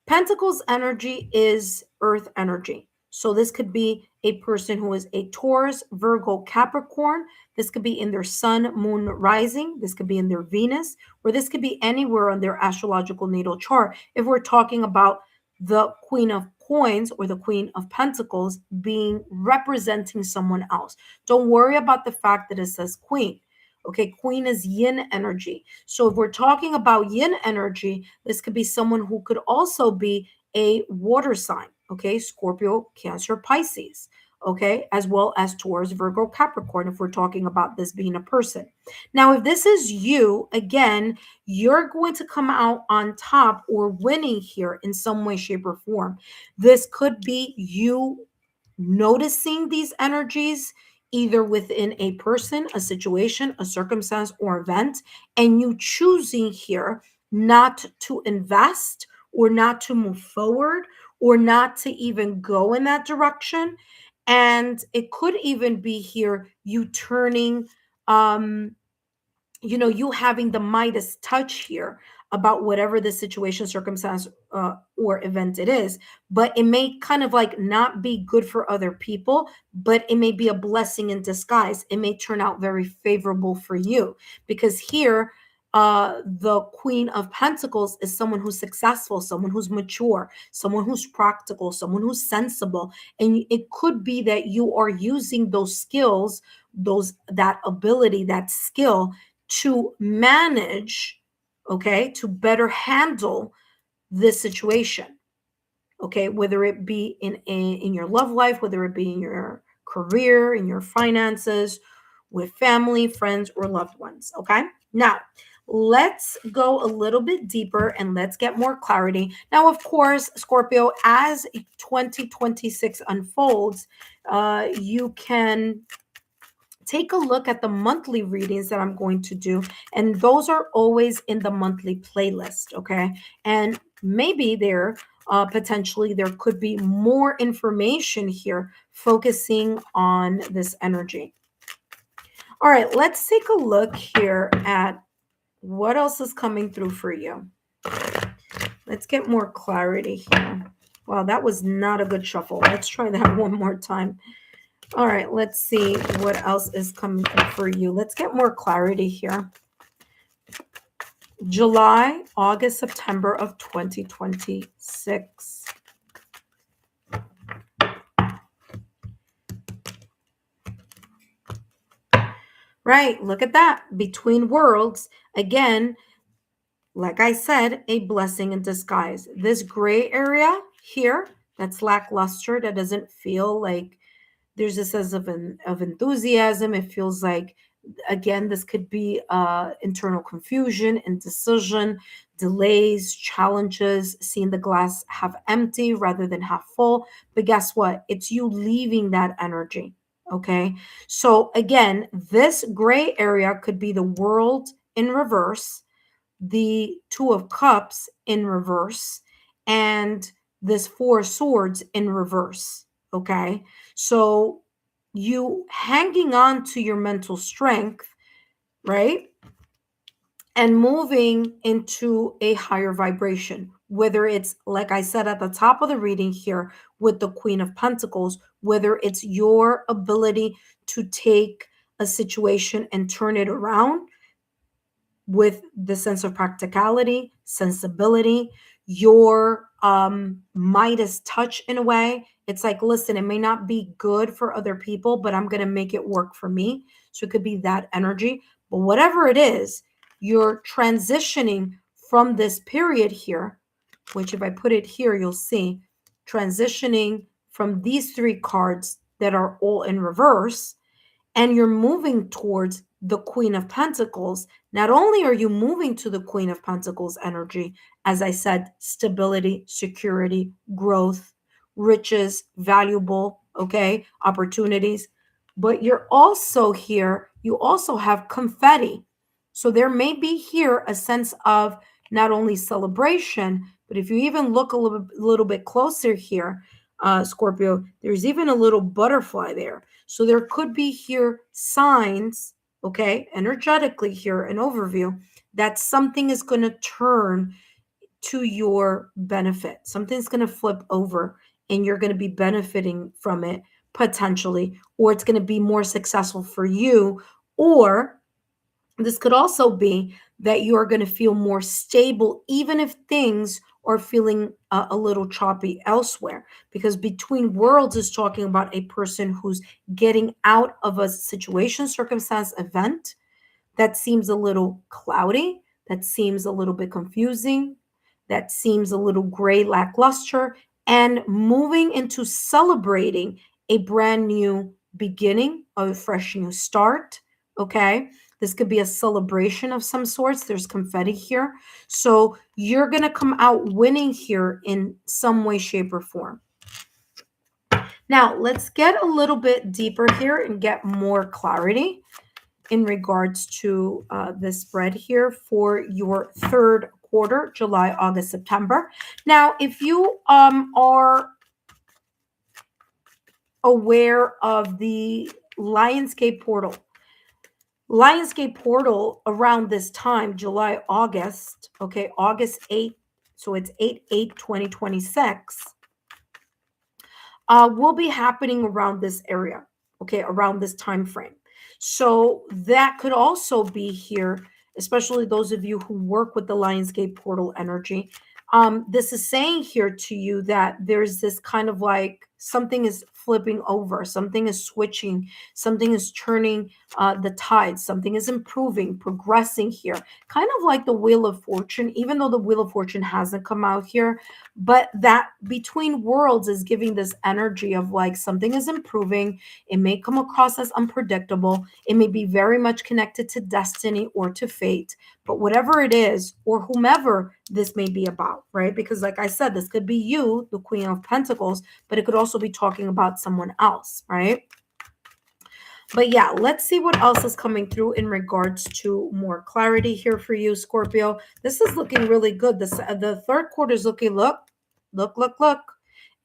Pentacles energy is earth energy. So this could be a person who is a Taurus, Virgo, Capricorn. This could be in their sun, moon, rising. This could be in their Venus, or this could be anywhere on their astrological natal chart. If we're talking about the Queen of Coins or the Queen of Pentacles being representing someone else. Don't worry about the fact that it says Queen. Okay, Queen is yin energy. So if we're talking about yin energy, this could be someone who could also be a water sign. Okay, Scorpio, Cancer, Pisces. Okay, as well as Taurus, Virgo, Capricorn, if we're talking about this being a person. Now, if this is you, again, you're going to come out on top or winning here in some way, shape, or form. This could be you noticing these energies either within a person, a situation, a circumstance, or event, and you choosing here not to invest or not to move forward or not to even go in that direction. And it could even be here you turning um you having the Midas touch here about whatever the situation, circumstance, or event it is. But it may kind of like not be good for other people, but it may be a blessing in disguise. It may turn out very favorable for you because here, the Queen of Pentacles is someone who's successful, someone who's mature, someone who's practical, someone who's sensible. And it could be that you are using those skills, that ability, that skill to manage, okay, to better handle this situation, okay, whether it be in your love life, whether it be in your career, in your finances, with family, friends, or loved ones. Okay, now let's go a little bit deeper and let's get more clarity. Now, of course, Scorpio, as 2026 unfolds, you can take a look at the monthly readings that I'm going to do. And those are always in the monthly playlist. Okay. And maybe potentially there could be more information here focusing on this energy. All right. Let's take a look here at what else is coming through for you. Let's get more clarity here. Wow, that was not a good shuffle. Let's try that one more time. All right, let's see what else is coming for you. Let's get more clarity here. July, August, September of 2026. Right, look at that. Between worlds, again, like I said, a blessing in disguise. This gray area here, that's lackluster, that doesn't feel like there's a sense of enthusiasm. It feels like, again, this could be internal confusion, indecision, delays, challenges, seeing the glass half empty rather than half full. But guess what? It's you leaving that energy. Okay. So again, this gray area could be the world in reverse, the Two of Cups in reverse, and this Four of Swords in reverse. Okay. So you hanging on to your mental strength, right? And moving into a higher vibration, whether it's, like I said at the top of the reading here with the Queen of Pentacles, whether it's your ability to take a situation and turn it around with the sense of practicality, sensibility, your Midas touch in a way. It's like, listen, it may not be good for other people, but I'm going to make it work for me. So it could be that energy. But whatever it is, you're transitioning from this period here, which if I put it here, you'll see transitioning from these three cards that are all in reverse, and you're moving towards the Queen of Pentacles. Not only are you moving to the Queen of Pentacles energy, as I said, stability, security, growth, riches, valuable, okay, opportunities, but you're also here, you also have confetti. So there may be here a sense of not only celebration, but if you even look a little bit closer here, Scorpio, there's even a little butterfly there. So there could be here signs, okay, energetically here, an overview, that something is going to turn to your benefit. Something's going to flip over and you're going to be benefiting from it potentially, or it's going to be more successful for you. Or this could also be that you are going to feel more stable, even if things are feeling a little choppy elsewhere. Because between worlds is talking about a person who's getting out of a situation, circumstance, event that seems a little cloudy, that seems a little bit confusing, that seems a little gray, lackluster, and moving into celebrating a brand new beginning, a fresh new start. Okay. This could be a celebration of some sorts. There's confetti here. So you're going to come out winning here in some way, shape, or form. Now, let's get a little bit deeper here and get more clarity in regards to this spread here for your third quarter, July, August, September. Now, if you are aware of the Lionsgate portal around this time, July, August, okay, August 8th, so it's 8/8/2026, will be happening around this area, okay, around this time frame. So that could also be here, especially those of you who work with the Lionsgate portal energy. This is saying here to you that there's this kind of like something is flipping over, something is switching, something is turning the tide, something is improving, progressing here, kind of like the Wheel of Fortune, even though the Wheel of Fortune hasn't come out here. But that between worlds is giving this energy of like something is improving. It may come across as unpredictable. It may be very much connected to destiny or to fate, but whatever it is, or whomever this may be about, right? Because like I said, this could be you, the Queen of Pentacles, but it could also be talking about someone else, right? But yeah, let's see what else is coming through in regards to more clarity here for you, Scorpio. This is looking really good. The third quarter is looking, look.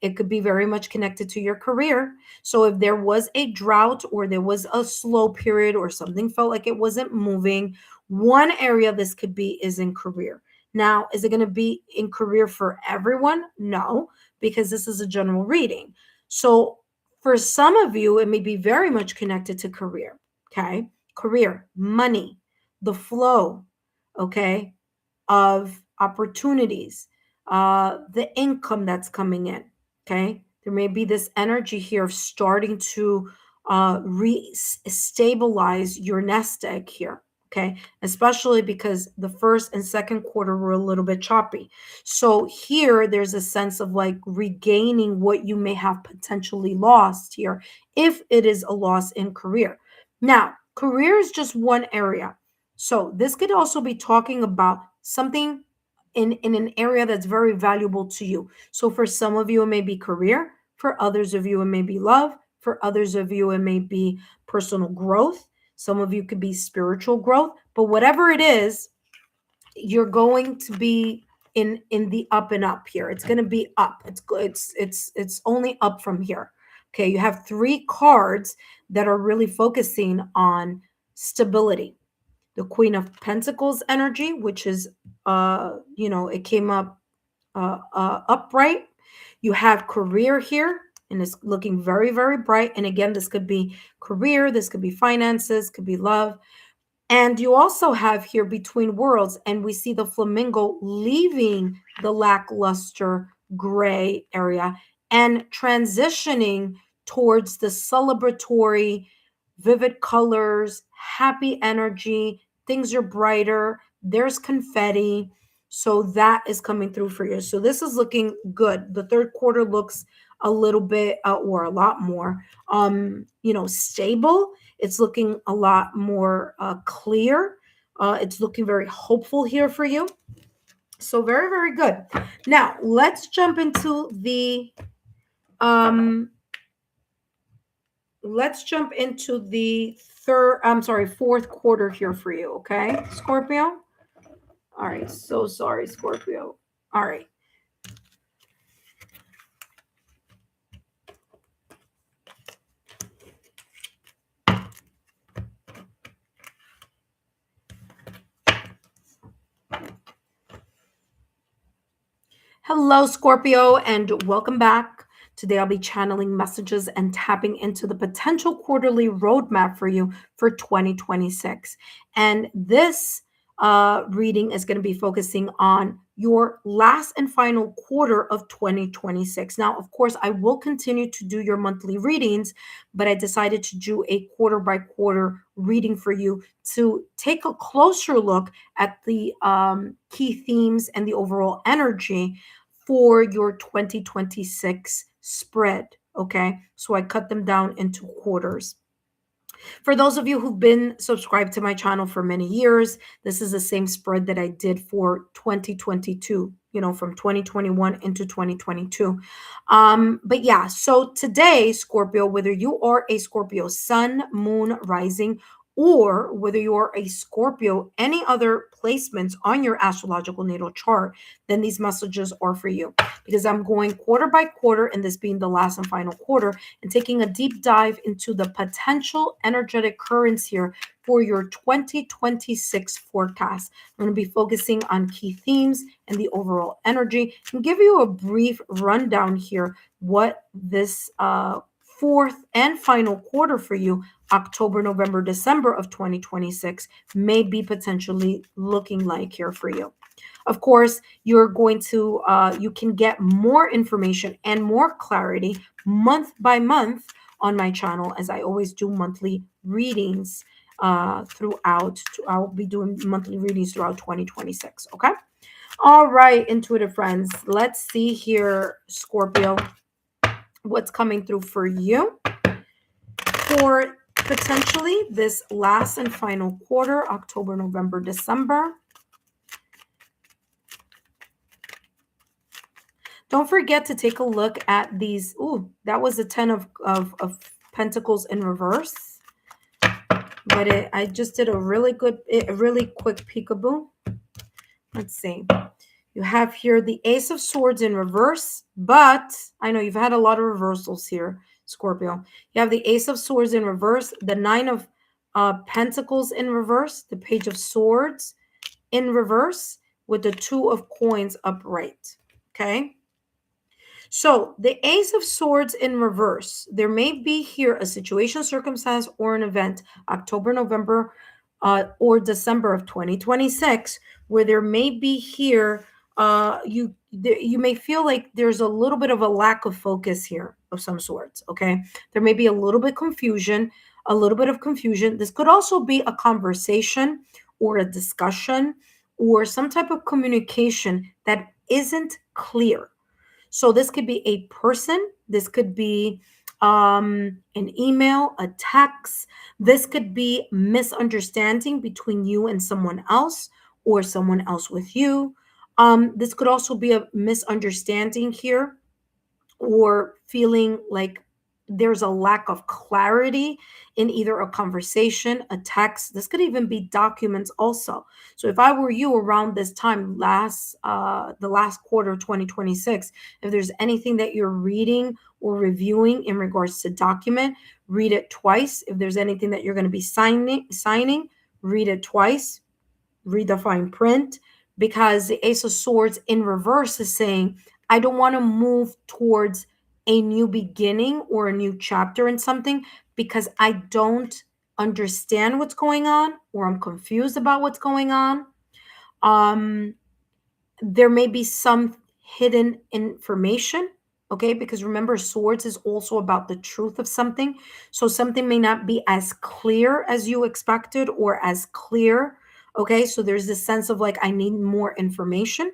It could be very much connected to your career. So if there was a drought or there was a slow period or something felt like it wasn't moving, one area this could be is in career. Now, is it going to be in career for everyone? No, because this is a general reading. So for some of you, it may be very much connected to career. Okay. Career, money, the flow, okay, of opportunities, the income that's coming in. Okay. There may be this energy here of starting to stabilize your nest egg here. Okay. Especially because the first and second quarter were a little bit choppy. So here there's a sense of like regaining what you may have potentially lost here if it is a loss in career. Now, career is just one area. So this could also be talking about something in an area that's very valuable to you. So for some of you, it may be career. For others of you, it may be love. For others of you, it may be personal growth. Some of you could be spiritual growth. But whatever it is, you're going to be in the up and up here. It's going to be up. It's only up from here. Okay, you have three cards that are really focusing on stability. The Queen of Pentacles energy, which is it came up upright. You have career here, and it's looking very, very bright. And again, this could be career, this could be finances, could be love. And you also have here between worlds, and we see the flamingo leaving the lackluster gray area and transitioning towards the celebratory, vivid colors, happy energy. Things are brighter. There's confetti. So that is coming through for you. So this is looking good. The third quarter looks a little bit or a lot more stable. It's looking a lot more clear. It's looking very hopeful here for you. So very, very good. Now let's jump into the fourth quarter here for you. Okay, Scorpio. All right. So sorry, Scorpio. All right. Hello, Scorpio, and welcome back. Today I'll be channeling messages and tapping into the potential quarterly roadmap for you for 2026. And this reading is going to be focusing on your last and final quarter of 2026. Now, of course, I will continue to do your monthly readings, but I decided to do a quarter by quarter reading for you to take a closer look at the key themes and the overall energy for your 2026 spread. Okay. So I cut them down into quarters. For those of you who've been subscribed to my channel for many years, this is the same spread that I did for 2022, from 2021 into 2022. But yeah, so today, Scorpio, whether you are a Scorpio sun, moon, rising, or whether you are a Scorpio, any other placements on your astrological natal chart, then these messages are for you because I'm going quarter by quarter, and this being the last and final quarter, and taking a deep dive into the potential energetic currents here for your 2026 forecast. I'm going to be focusing on key themes and the overall energy and give you a brief rundown here what this fourth and final quarter for you, October, November, December of 2026, may be potentially looking like here for you. Of course, you're going to you can get more information and more clarity month by month on my channel, as I always do monthly readings throughout. I'll be doing monthly readings throughout 2026. Okay. All right, intuitive friends. Let's see here, Scorpio, what's coming through for you for potentially this last and final quarter, October, November, December. Don't forget to take a look at these. Ooh, that was a 10 of Pentacles in reverse. But I just did a really quick peekaboo. Let's see. You have here the Ace of Swords in reverse, but I know you've had a lot of reversals here, Scorpio. You have the Ace of Swords in reverse, the Nine of Pentacles in reverse, the Page of Swords in reverse, with the Two of Coins upright. Okay. So the Ace of Swords in reverse, there may be here a situation, circumstance, or an event, October, November, or December of 2026, where there may be here, you may feel like there's a little bit of a lack of focus here of some sorts. Okay, there may be a little bit of confusion. This could also be a conversation or a discussion or some type of communication that isn't clear. So this could be a person, this could be an email, a text, this could be misunderstanding between you and someone else or someone else with you. This could also be a misunderstanding here or feeling like there's a lack of clarity in either a conversation, a text. This could even be documents also. So if I were you around this time, the last quarter of 2026, if there's anything that you're reading or reviewing in regards to document, read it twice. If there's anything that you're going to be signing, read it twice. Read the fine print, because the Ace of Swords in reverse is saying, I don't want to move towards a new beginning or a new chapter in something because I don't understand what's going on or I'm confused about what's going on. There may be some hidden information, okay? Because remember, swords is also about the truth of something. So something may not be as clear as you expected or as clear, okay? So there's this sense of like, I need more information.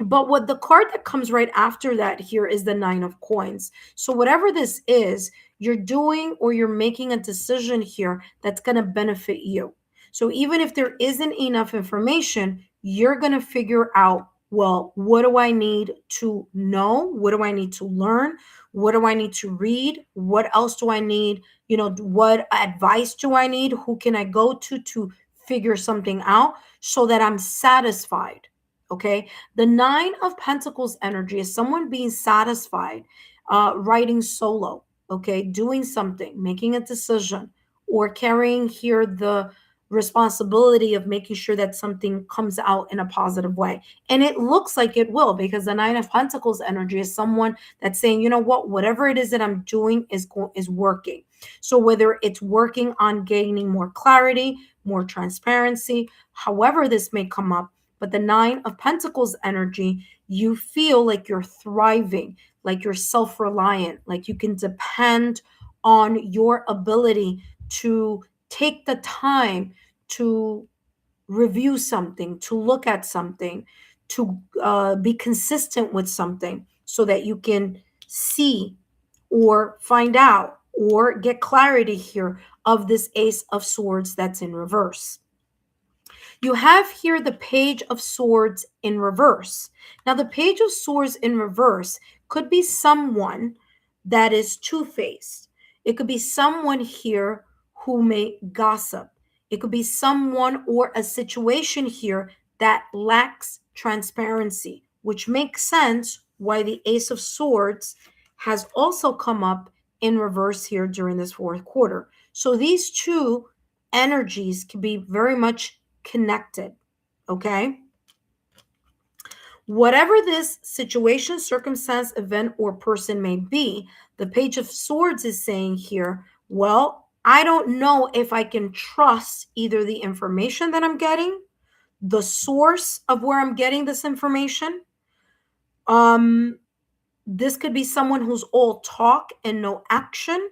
But what the card that comes right after that here is the Nine of Coins. So whatever this is, you're doing or you're making a decision here that's going to benefit you. So even if there isn't enough information, you're going to figure out, well, what do I need to know? What do I need to learn? What do I need to read? What else do I need? What advice do I need? Who can I go to figure something out so that I'm satisfied? Okay. The Nine of Pentacles energy is someone being satisfied, writing solo, okay, doing something, making a decision, or carrying here the responsibility of making sure that something comes out in a positive way. And it looks like it will, because the Nine of Pentacles energy is someone that's saying, you know what, whatever it is that I'm doing is working. So whether it's working on gaining more clarity, more transparency, however this may come up, but the Nine of Pentacles energy, you feel like you're thriving, like you're self-reliant, like you can depend on your ability to take the time to review something, to look at something, to be consistent with something so that you can see or find out or get clarity here of this Ace of Swords that's in reverse. You have here the Page of Swords in reverse. Now, the Page of Swords in reverse could be someone that is two-faced. It could be someone here who may gossip. It could be someone or a situation here that lacks transparency, which makes sense why the Ace of Swords has also come up in reverse here during this fourth quarter. So these two energies can be very much connected, okay? Whatever this situation, circumstance, event, or person may be, the Page of Swords is saying here, well, I don't know if I can trust either the information that I'm getting, the source of where I'm getting this information. This could be someone who's all talk and no action.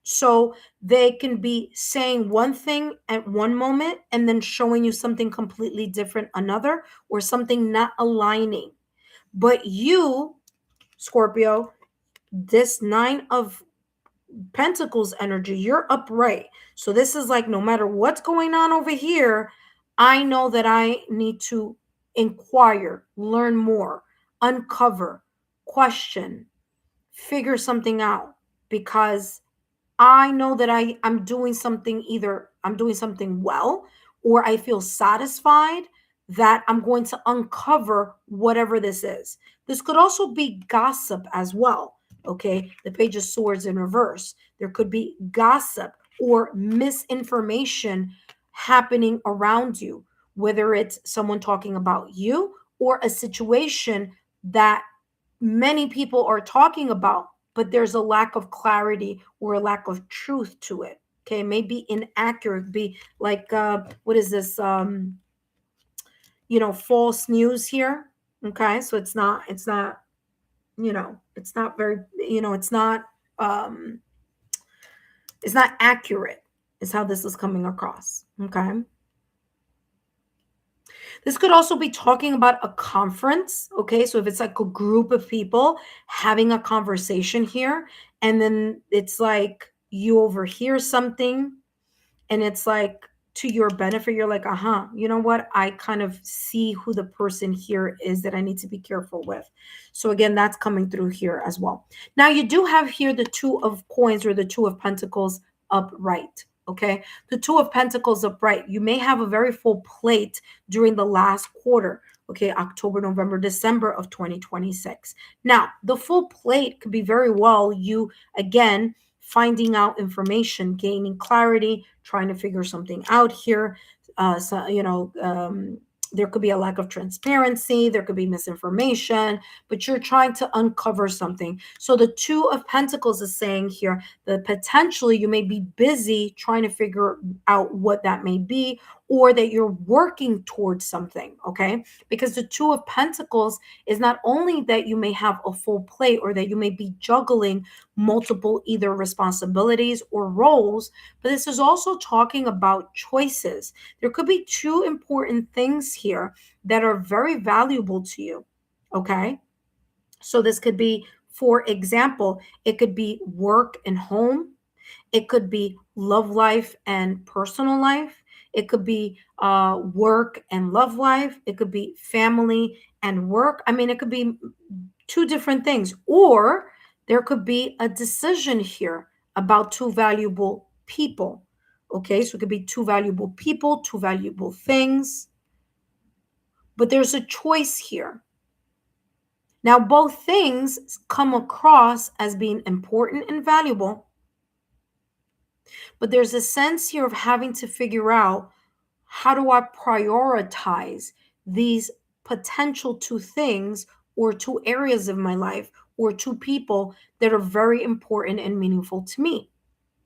So they can be saying one thing at one moment and then showing you something completely different another, or something not aligning. But you, Scorpio, this Nine of Pentacles energy, you're upright. So this is like, no matter what's going on over here, I know that I need to inquire, learn more, uncover, question, figure something out, because I know that I'm doing something, either I'm doing something well, or I feel satisfied that I'm going to uncover whatever this is. This could also be gossip as well. Okay. The Page of Swords in reverse. There could be gossip or misinformation happening around you, whether it's someone talking about you or a situation that many people are talking about, but there's a lack of clarity or a lack of truth to it. Okay, maybe inaccurate, be like what is this? False news here. Okay, so it's not, it's not very, um it's not accurate, is how this is coming across. Okay. This could also be talking about a conference. Okay. So if it's like a group of people having a conversation here, and then it's like you overhear something, and it's like to your benefit, you're like, you know what? I kind of see who the person here is that I need to be careful with. So again, that's coming through here as well. Now you do have here the Two of Coins, or the Two of Pentacles upright. Okay. The Two of Pentacles upright. You may have a very full plate during the last quarter. Okay. October, November, December of 2026. Now, the full plate could be very well you, again, finding out information, gaining clarity, trying to figure something out here. There could be a lack of transparency, there could be misinformation, but you're trying to uncover something. So the Two of Pentacles is saying here that potentially you may be busy trying to figure out what that may be, or that you're working towards something. Okay, because the Two of Pentacles is not only that you may have a full plate, or that you may be juggling multiple either responsibilities or roles, but this is also talking about choices. There could be two important things here that are very valuable to you. Okay. So this could be, for example, it could be work and home. It could be love life and personal life. It could be work and love life. It could be family and work. I mean, it could be two different things. Or there could be a decision here about two valuable people. Okay, so it could be two valuable people, two valuable things. But there's a choice here. Now, both things come across as being important and valuable, but there's a sense here of having to figure out How do I prioritize these potential two things or two areas of my life or two people that are very important and meaningful to me?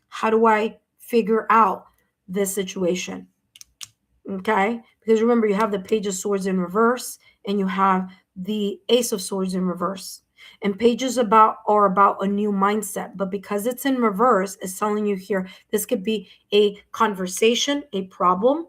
How do I figure out this situation? Okay, because remember, you have the Page of Swords in reverse and you have the Ace of Swords in reverse. And pages are about a new mindset, but because it's in reverse, it's telling you here this could be a conversation, a problem,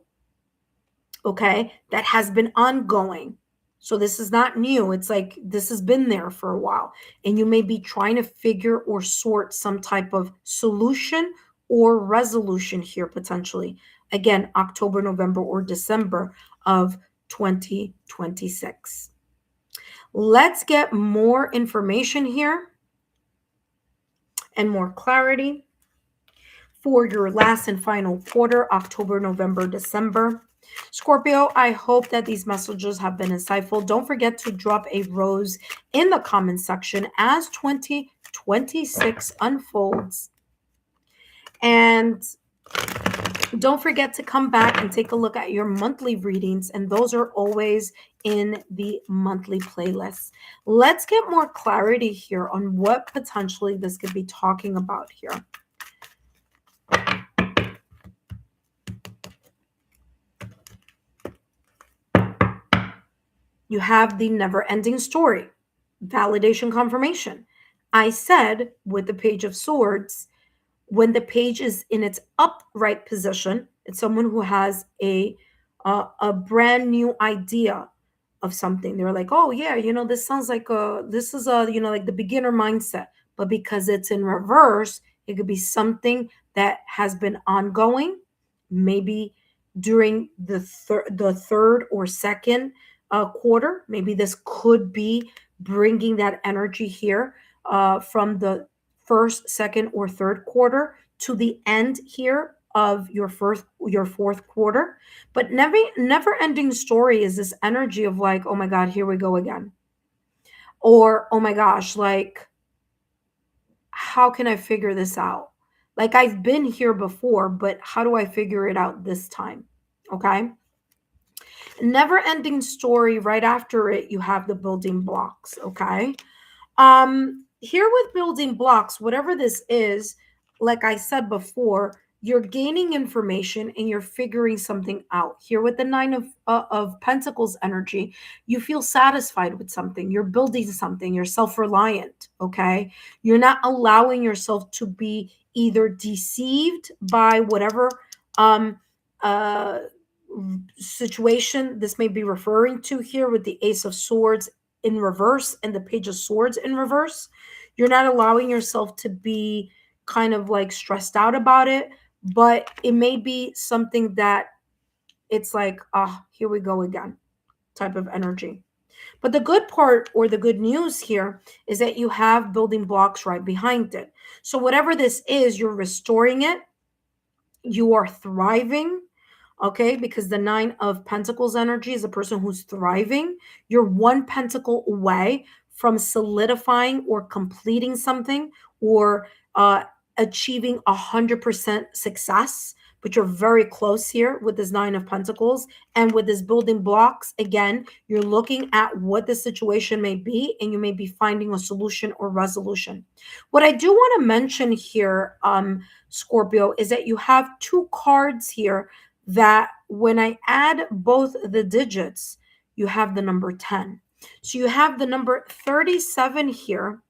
okay, that has been ongoing. So this is not new. It's like this has been there for a while. And you may be trying to figure or sort some type of solution or resolution here potentially. Again, October, November, or December of 2026. Let's get more information here and more clarity for your last and final quarter, October, November, December. Scorpio, I hope that these messages have been insightful. Don't forget to drop a rose in the comment section as 2026 unfolds. And don't forget to come back and take a look at your monthly readings, and those are always in the monthly playlist. Let's get more clarity here on what potentially this could be talking about here. You have the never-ending story, validation confirmation. I said with the Page of Swords, when the page is in its upright position, it's someone who has a brand new idea of something. They're like, oh yeah, this sounds like this is a like the beginner mindset. But because it's in reverse, it could be something that has been ongoing, maybe during the third or second quarter. Maybe this could be bringing that energy here from the first, second, or third quarter to the end here of your fourth quarter. But never ending story is this energy of like, oh my God, here we go again. Or, oh my gosh, like, how can I figure this out? Like, I've been here before, but how do I figure it out this time? Okay. Never ending story. Right after it, you have the building blocks. Okay. Here with building blocks, whatever this is, like I said before, you're gaining information and you're figuring something out. Here with the Nine of Pentacles energy, you feel satisfied with something. You're building something. You're self-reliant. Okay, you're not allowing yourself to be either deceived by whatever um uh situation this may be referring to here with the Ace of Swords in reverse and the Page of Swords in reverse. You're not allowing yourself to be kind of like stressed out about it, but it may be something that it's like, ah, here we go again type of energy. But the good part or the good news here is that you have building blocks right behind it. So whatever this is, you're restoring it. You are thriving. Okay, because the Nine of Pentacles energy is a person who's thriving. You're one pentacle away from solidifying or completing something or achieving 100% success, but you're very close here with this Nine of Pentacles. And with this building blocks, again, you're looking at what the situation may be and you may be finding a solution or resolution. What I do want to mention here, Scorpio, is that you have two cards here that when I add both the digits, you have the number 10. So you have the number 37 here.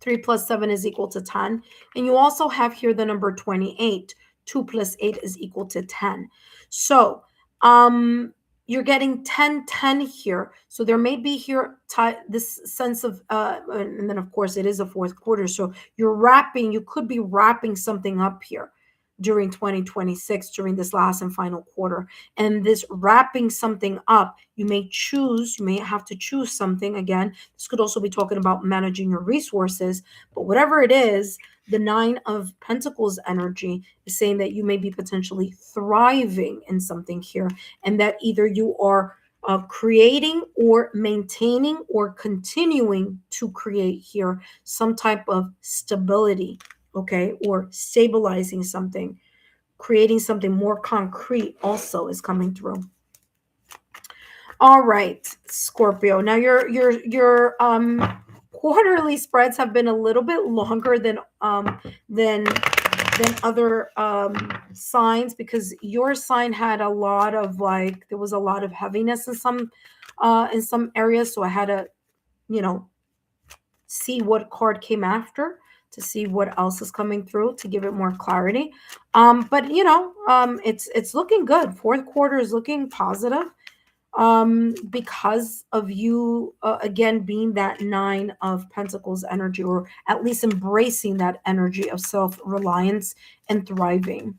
3 plus 7 is equal to 10. And you also have here the number 28. 2 plus 8 is equal to 10. So you're getting 10, 10 here. So there may be here this sense of, and then of course it is a fourth quarter. So you could be wrapping something up here during 2026, during this last and final quarter. And this wrapping something up, you may have to choose something. Again, this could also be talking about managing your resources, but whatever it is, the Nine of Pentacles energy is saying that you may be potentially thriving in something here, and that either you are creating or maintaining or continuing to create here some type of stability, okay, or stabilizing something. creating something more concrete also is coming through. All right, Scorpio. Now your quarterly spreads have been a little bit longer than other signs, because your sign had a lot of, like, there was a lot of heaviness in some areas, so I had to, you know, see what card came after to see what else is coming through to give it more clarity. But it's looking good. Fourth quarter is looking positive, because of you, again, being that Nine of Pentacles energy, or at least embracing that energy of self-reliance and thriving.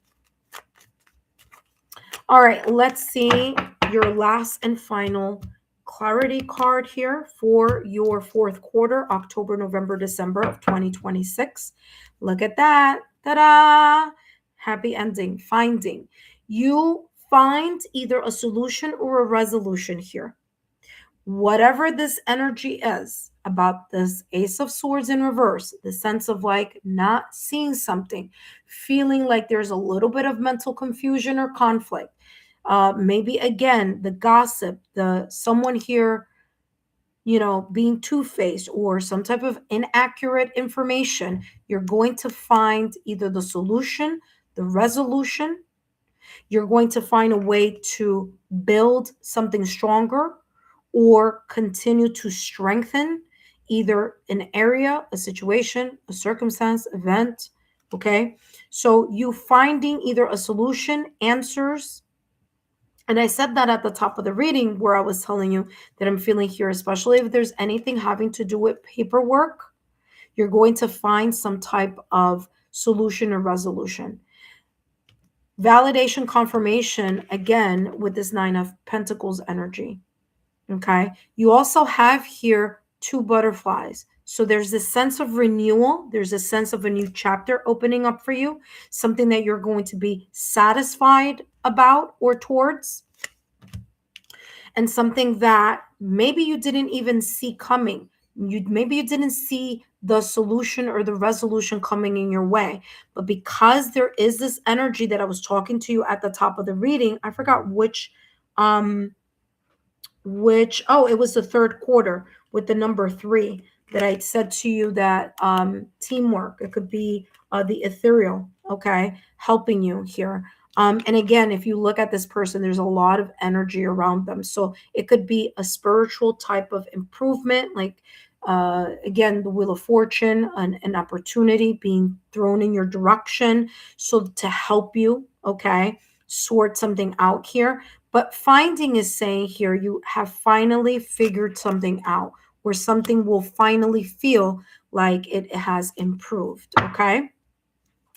All right, let's see your last and final clarity card here for your fourth quarter, October, November, December of 2026. Look at that. Ta-da! Happy ending. Finding. You find either a solution or a resolution here. Whatever this energy is about this Ace of Swords in reverse, the sense of like not seeing something, feeling like there's a little bit of mental confusion or conflict. Maybe again, the gossip, the someone here, being two-faced or some type of inaccurate information. You're going to find either the solution, the resolution. You're going to find a way to build something stronger or continue to strengthen either an area, a situation, a circumstance, event. Okay. So you finding either a solution, answers. And I said that at the top of the reading, where I was telling you that I'm feeling here, especially if there's anything having to do with paperwork, you're going to find some type of solution or resolution. Validation, confirmation, again, with this Nine of Pentacles energy. Okay. You also have here two butterflies. So there's this sense of renewal. There's a sense of a new chapter opening up for you, something that you're going to be satisfied about or towards, and something that maybe you didn't even see coming. Maybe you didn't see the solution or the resolution coming in your way. But because there is this energy that I was talking to you at the top of the reading, I forgot which it was the third quarter with the number 3 that I said to you, that teamwork, it could be the ethereal, okay, helping you here. And again, if you look at this person, there's a lot of energy around them. So it could be a spiritual type of improvement, like again, the Wheel of Fortune, an opportunity being thrown in your direction. So to help you, okay, sort something out here. But finding is saying here, you have finally figured something out, where something will finally feel like it has improved. Okay.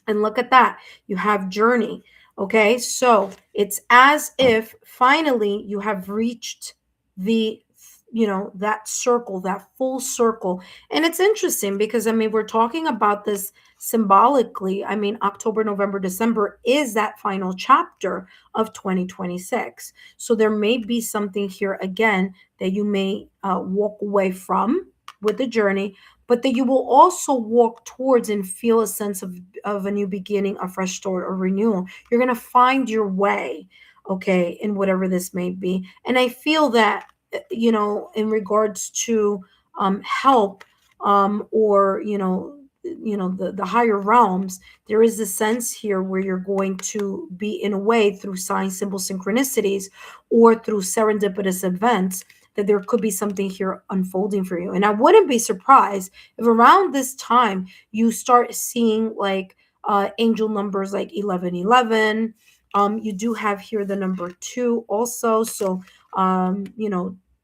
And look at that. You have journey. Okay. So it's as if finally you have reached the, that circle, that full circle. And it's interesting because, I mean, we're talking about this symbolically. I mean, October, November, December is that final chapter of 2026. So there may be something here again that you may walk away from with the journey, but that you will also walk towards and feel a sense of a new beginning, a fresh start, or renewal. You're going to find your way, okay, in whatever this may be. And I feel that, in regards to help, or, the higher realms, there is a sense here where you're going to be, in a way, through sign, symbol, synchronicities, or through serendipitous events, that there could be something here unfolding for you. And I wouldn't be surprised if around this time you start seeing like angel numbers like 1111. You do have here the number 2 also. So,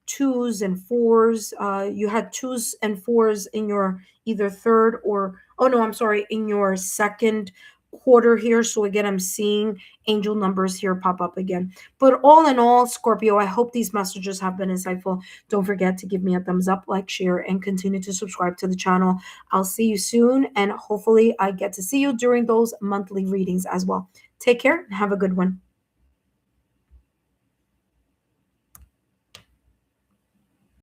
twos and fours. You had twos and fours in your either third or, oh no, I'm sorry, in your second quarter here. So again, I'm seeing angel numbers here pop up again. But all in all, Scorpio, I hope these messages have been insightful. Don't forget to give me a thumbs up, like, share, and continue to subscribe to the channel. I'll see you soon, and hopefully I get to see you during those monthly readings as well. Take care and have a good one.